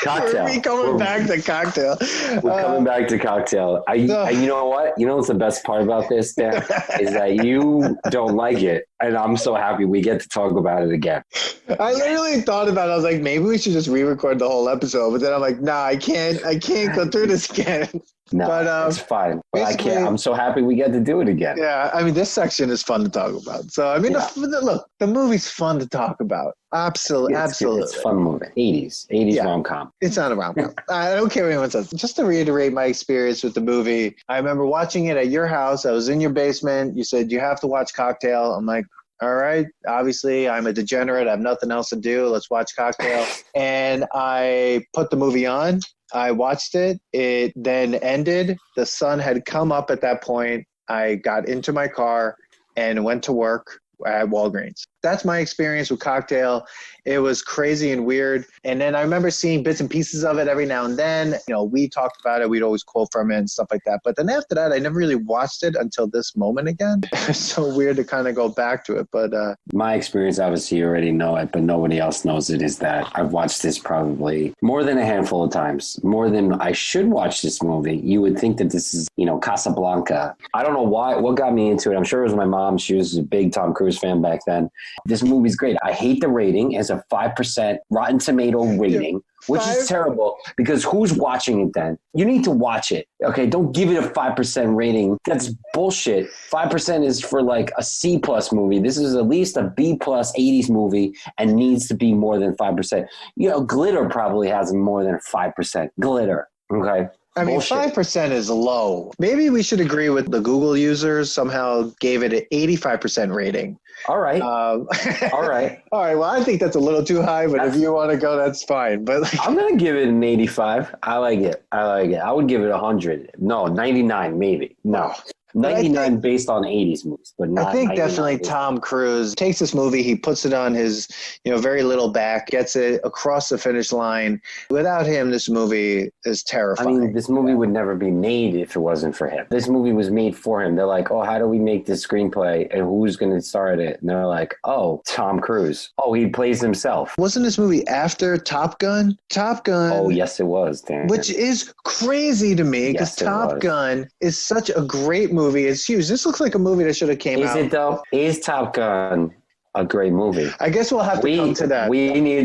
Cocktail. We're coming back to Cocktail. We're coming back to Cocktail. You know what? You know what's the best part about this, Dan? Is that you don't like it, and I'm so happy we get to talk about it again. I literally thought about it. I was like, maybe we should just re-record the whole episode. But then I'm like, nah, I can't go through this again. No, but, it's fine. But I can't. I'm so happy we get to do it again. Yeah, I mean, this section is fun to talk about. So, I mean, look, the movie's fun to talk about. Absolutely. It's a fun movie. 80s rom-com. It's not a rom-com. I don't care what anyone says. Just to reiterate my experience with the movie, I remember watching it at your house. I was in your basement. You said, you have to watch Cocktail. I'm like, all right, obviously I'm a degenerate. I have nothing else to do. Let's watch Cocktail. And I put the movie on. I watched it. It then ended. The sun had come up at that point. I got into my car and went to work at Walgreens. That's my experience with Cocktail. It was crazy and weird. And then I remember seeing bits and pieces of it every now and then. We talked about it. We'd always quote from it and stuff like that. But then after that, I never really watched it until this moment again. It's so weird to kind of go back to it. But my experience, obviously you already know it, but nobody else knows it, is that I've watched this probably more than a handful of times, more than I should watch this movie. You would think that this is, Casablanca. I don't know what got me into it. I'm sure it was my mom. She was a big Tom Cruise fan back then. This movie's great. I hate the rating as a 5% Rotten Tomato rating, which is terrible because who's watching it then? You need to watch it. Okay, don't give it a 5% rating. That's bullshit. 5% is for like a C+ movie. This is at least a B+ 80s movie and needs to be more than 5%. Glitter probably has more than 5%. Glitter, okay? I mean, Bullshit. 5% is low. Maybe we should agree with the Google users somehow gave it an 85% rating. All right. All right. All right. Well, I think that's a little too high, but if you want to go, that's fine. But I'm going to give it an 85. I like it. I would give it 100. No, 99 maybe. No. 99 based on 80s movies, but not. I think definitely Tom Cruise takes this movie, he puts it on his, very little back, gets it across the finish line. Without him, this movie is terrifying. I mean, this movie would never be made if it wasn't for him. This movie was made for him. They're like, oh, how do we make this screenplay and who's going to star in it? And they're like, oh, Tom Cruise. Oh, he plays himself. Wasn't this movie after Top Gun? Top Gun. Oh, yes, it was, Dan. Which is crazy to me because Top Gun is such a great movie. It's huge. This looks like a movie that should have came out. Is it though? Is Top Gun a great movie? I guess we'll have to come to that.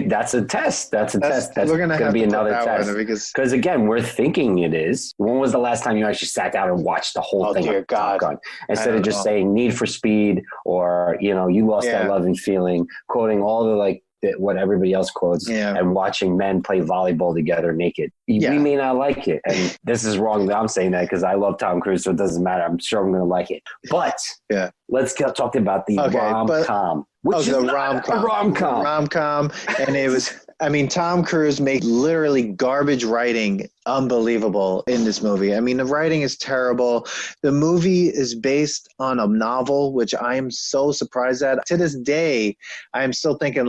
That's a test. That's we're going to be another test. Because again, we're thinking it is. When was the last time you actually sat down and watched the whole thing? Dear God. Top Gun? Instead of just saying Need for Speed or, you lost that loving feeling, quoting all the what everybody else quotes and watching men play volleyball together naked. We may not like it. And this is wrong that I'm saying that because I love Tom Cruise, so it doesn't matter. I'm sure I'm going to like it. But let's get talking about the rom-com. Which is the rom-com. Rom-com. And it was, Tom Cruise made literally garbage writing unbelievable in this movie. The writing is terrible. The movie is based on a novel, which I am so surprised at. To this day, I am still thinking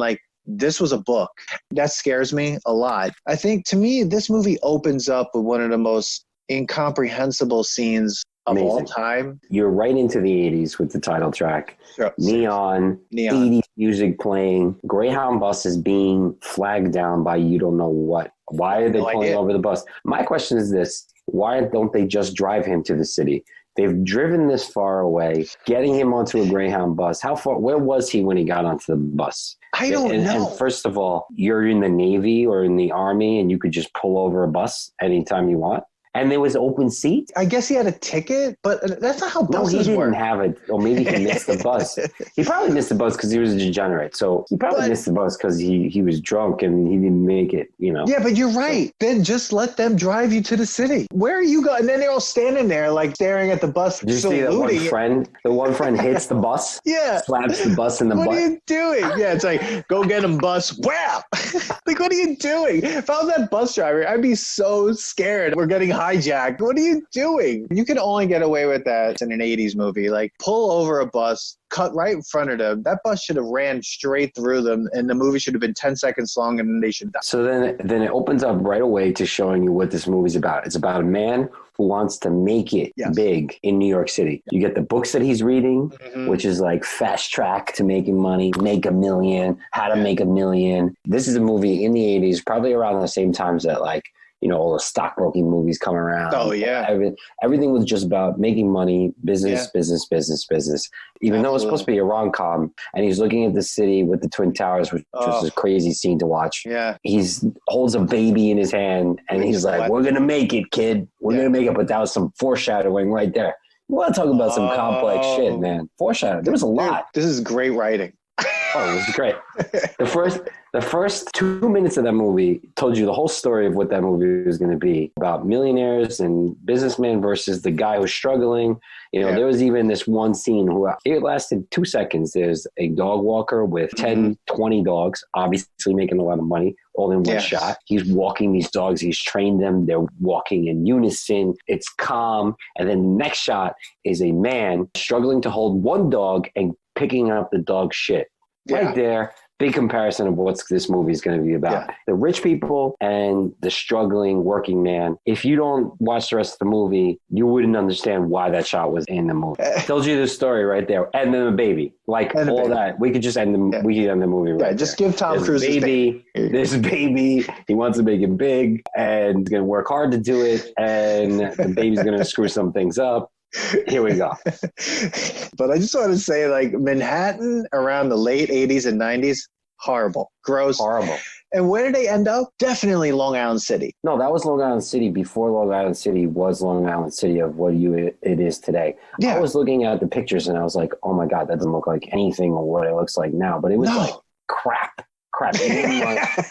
this was a book. That scares me a lot. I think to me, this movie opens up with one of the most incomprehensible scenes of all time. You're right into the 80s with the title track. Sure. Neon, 80s music playing. Greyhound bus is being flagged down by you don't know what. Why are they pulling over the bus? My question is this. Why don't they just drive him to the city? They've driven this far away, getting him onto a Greyhound bus. How far? Where was he when he got onto the bus? I don't know. And first of all, you're in the Navy or in the Army, and you could just pull over a bus anytime you want. And there was open seat? I guess he had a ticket, but that's not how buses work. No, he didn't have it. Or maybe he missed the bus. He probably missed the bus because he was a degenerate. So he probably missed the bus because he was drunk and he didn't make it, Yeah, but you're right. Then just let them drive you to the city. Where are you going? And then they're all standing there staring at the bus. Did you see that one friend? The one friend hits the bus? Yeah. Slaps the bus in the butt. What are you doing? Yeah, it's like, go get him, bus. Wow. What are you doing? If I was that bus driver, I'd be so scared. We're getting hijacked. What are you doing? You can only get away with that in an 80s movie. Pull over a bus, cut right in front of them. That bus should have ran straight through them, and the movie should have been 10 seconds long, and then they should die. So then it opens up right away to showing you what this movie's about. It's about a man who wants to make it big in New York City. You get the books that he's reading, which is fast track to making money, make $1 million, how to make $1 million. This is a movie in the 80s, probably around the same times that all the stockbroking movies come around. Oh, yeah. Everything was just about making money, business. Even though it's supposed to be a rom-com, and he's looking at the city with the Twin Towers, which was a crazy scene to watch. Yeah. He holds a baby in his hand, and he's like, we're going to make it, kid. We're going to make it. But that was some foreshadowing right there. You want to talk about some complex shit, man. Foreshadowing. There was a lot. This is great writing. Oh, it was great. The first 2 minutes of that movie told you the whole story of what that movie was going to be about millionaires and businessmen versus the guy who's struggling. There was even this one scene it lasted 2 seconds. There's a dog walker with 10, 20 dogs, obviously making a lot of money, all in one shot. He's walking these dogs. He's trained them. They're walking in unison. It's calm. And then the next shot is a man struggling to hold one dog and picking up the dog shit. Right there, big comparison of what this movie is going to be about. Yeah. The rich people and the struggling working man. If you don't watch the rest of the movie, you wouldn't understand why that shot was in the movie. Tells you the story right there. And then the baby. That. We could just end the, we could end the movie right just give Tom Cruise his baby. This baby, he wants to make it big, and he's going to work hard to do it, and the baby's going to screw some things up. Here we go. But I just want to say, Manhattan around the late 80s and 90s, horrible. Gross. Horrible. And where did they end up? Definitely Long Island City. No, that was Long Island City before Long Island City was Long Island City of what it is today. Yeah. I was looking at the pictures and I was like, oh my God, that doesn't look like anything or what it looks like now. But it was crap.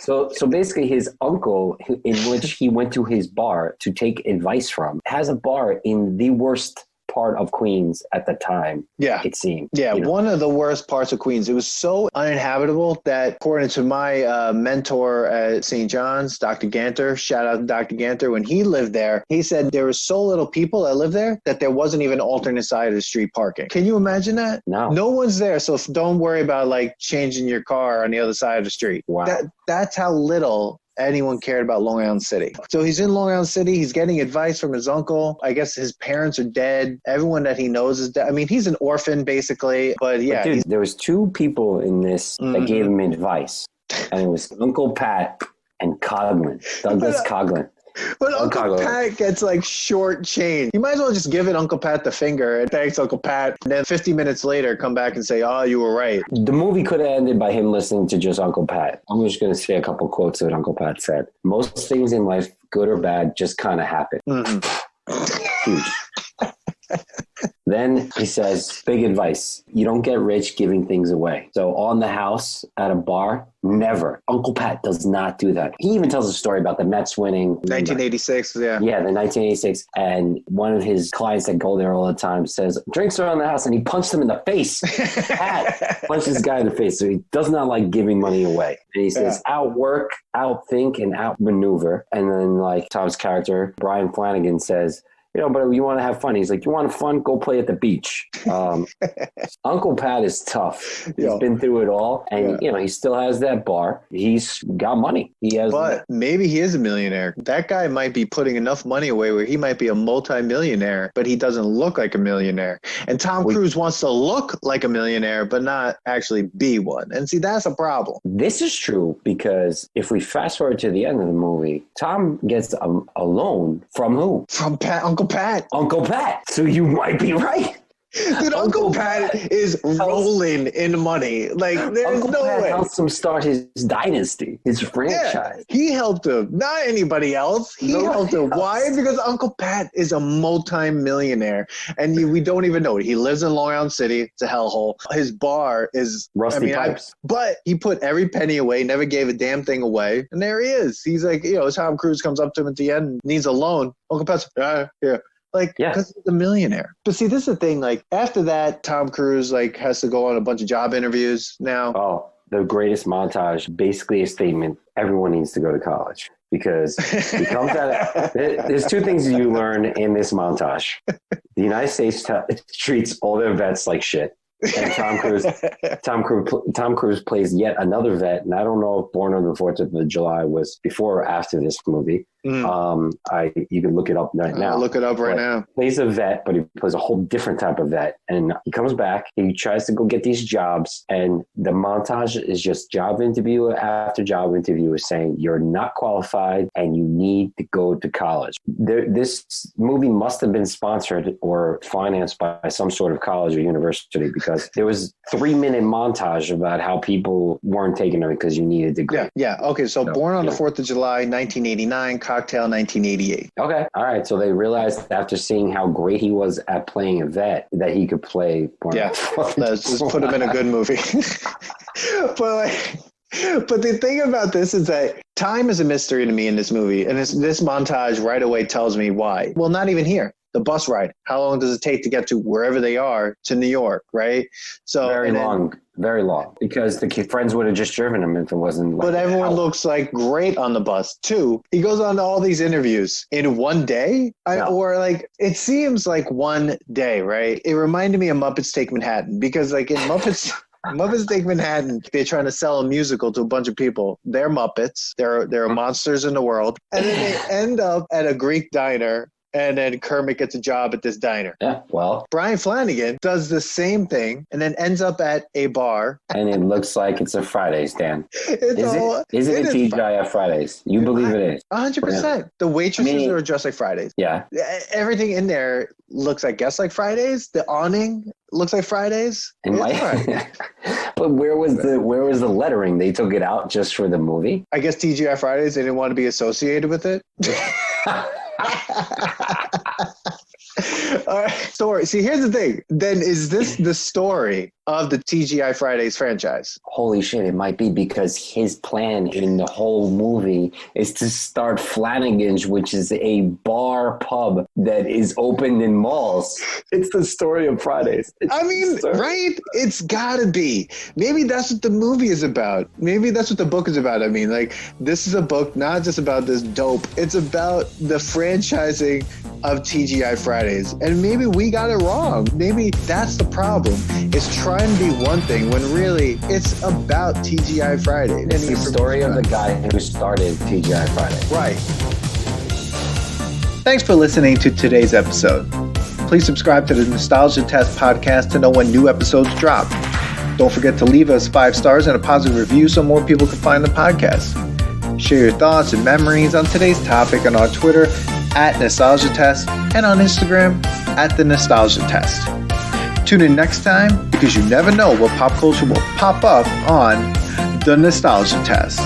So basically his uncle, in which he went to his bar to take advice from, has a bar in the worst part of Queens at the time. Yeah. It seemed. Yeah, you know? one of the worst parts of Queens. It was so uninhabitable that, according to my mentor at St. John's, Dr. Ganter, shout out to Dr. Ganter, when he lived there, he said there was so little people that lived there that there wasn't even alternate side of the street parking. Can you imagine that? No. No one's there, so don't worry about like changing your car on the other side of the street. Wow. That's how little anyone cared about Long Island City. So he's in Long Island City. He's getting advice from his uncle. I guess his parents are dead. Everyone that he knows is dead. I mean, he's an orphan basically, but yeah. But dude, there was two people in this that gave him advice, and it was Uncle Pat and Coughlin, Douglas Coughlin. But Uncle Pat gets like short change. You might as well just give it Uncle Pat the finger and thanks Uncle Pat. And then 50 minutes later, come back and say, oh, you were right. The movie could have ended by him listening to just Uncle Pat. I'm just going to say a couple quotes that Uncle Pat said. Most things in life, good or bad, just kind of happen. Huge. Then he says, big advice. You don't get rich giving things away. So on the house, at a bar, never. Uncle Pat does not do that. He even tells a story about the Mets winning. 1986, yeah. Yeah, the 1986. And one of his clients that go there all the time says, drinks around the house, and he punched him in the face. Pat punched this guy in the face. So he does not like giving money away. And he says, outwork, outthink, and outmaneuver. And then like Tom's character, Brian Flanagan, says, you know, but you want to have fun. He's like, you want fun? Go play at the beach. Uncle Pat is tough. He's been through it all. And, you know, he still has that bar. He's got money. He has. But maybe he is a millionaire. That guy might be putting enough money away where he might be a multi-millionaire, but he doesn't look like a millionaire. And Tom Cruise wants to look like a millionaire, but not actually be one. And see, that's a problem. This is true because if we fast forward to the end of the movie, Tom gets a loan from who? From Uncle Pat. Uncle Pat. So you might be right. Dude, Uncle Pat is rolling in money. Like, there's Uncle no Pat way. helped him start his dynasty, his franchise. Yeah, he helped him, not anybody else. He helped him. Why? Because Uncle Pat is a multi-millionaire, and we don't even know it. He lives in Long Island City. It's a hellhole. His bar is Rusty Pipes. But he put every penny away, never gave a damn thing away, and there he is. He's like, you know, Tom Cruise comes up to him at the end, needs a loan. Uncle Pat's, here. Like, because he's a millionaire. But see, this is the thing. Like, after that, Tom Cruise, like, has to go on a bunch of job interviews now. Oh, the greatest montage, basically a statement. Everyone needs to go to college. Because he comes out. There's two things you learn in this montage. The United States treats all their vets like shit. And Tom Cruise plays yet another vet, and I don't know if Born on the 4th of July was before or after this movie. You can look it up right now. Look it up right now. Plays a vet, but he plays a whole different type of vet. And he comes back, he tries to go get these jobs, and the montage is just job interview after job interview is saying you're not qualified and you need to go to college. This movie must have been sponsored or financed by some sort of college or university, because there was 3-minute montage about how people weren't taking it because you needed to go. Yeah. Okay, so Born on the 4th of July, 1989, Cocktail, 1988. Okay. All right. So they realized after seeing how great he was at playing a vet that he could play. Let's just put him in a good movie. But the thing about this is that time is a mystery to me in this movie. And this montage right away tells me why. Well, not even here. The bus ride. How long does it take to get to wherever they are to New York, right? So very long. Because the friends would have just driven him if it wasn't. But everyone looks like great on the bus too. He goes on to all these interviews in one day, or like it seems like one day, right? It reminded me of Muppets Take Manhattan, because like in Muppets Take Manhattan, they're trying to sell a musical to a bunch of people. They're Muppets. There are monsters in the world, and then they end up at a Greek diner. And then Kermit gets a job at this diner. Yeah, well. Brian Flanagan does the same thing and then ends up at a bar. And it looks like it's a Fridays, Dan. Is it a TGIF Fridays? You believe it is? 100%. The waitresses are just like Fridays. Yeah. Everything in there looks, I guess, like Fridays. The awning looks like Fridays. But where was the lettering? They took it out just for the movie? I guess TGI Fridays, they didn't want to be associated with it. All right. Story. See, here's the thing. Then is this the story of the TGI Fridays franchise? Holy shit, it might be, because his plan in the whole movie is to start Flanagan's, which is a bar pub that is opened in malls. It's the story of Fridays. Right? It's gotta be. Maybe that's what the movie is about. Maybe that's what the book is about. I mean, like, this is a book not just about this dope. It's about the franchising of TGI Fridays. And maybe we got it wrong. Maybe that's the problem. It's trying to be one thing when really it's about TGI Fridays. It's the story of the guy who started TGI Fridays. Right. Thanks for listening to today's episode. Please subscribe to the Nostalgia Test podcast to know when new episodes drop. Don't forget to leave us 5 stars and a positive review so more people can find the podcast. Share your thoughts and memories on today's topic on our Twitter @NostalgiaTest and on Instagram @TheNostalgiaTest. Tune in next time, because you never know what pop culture will pop up on The Nostalgia Test.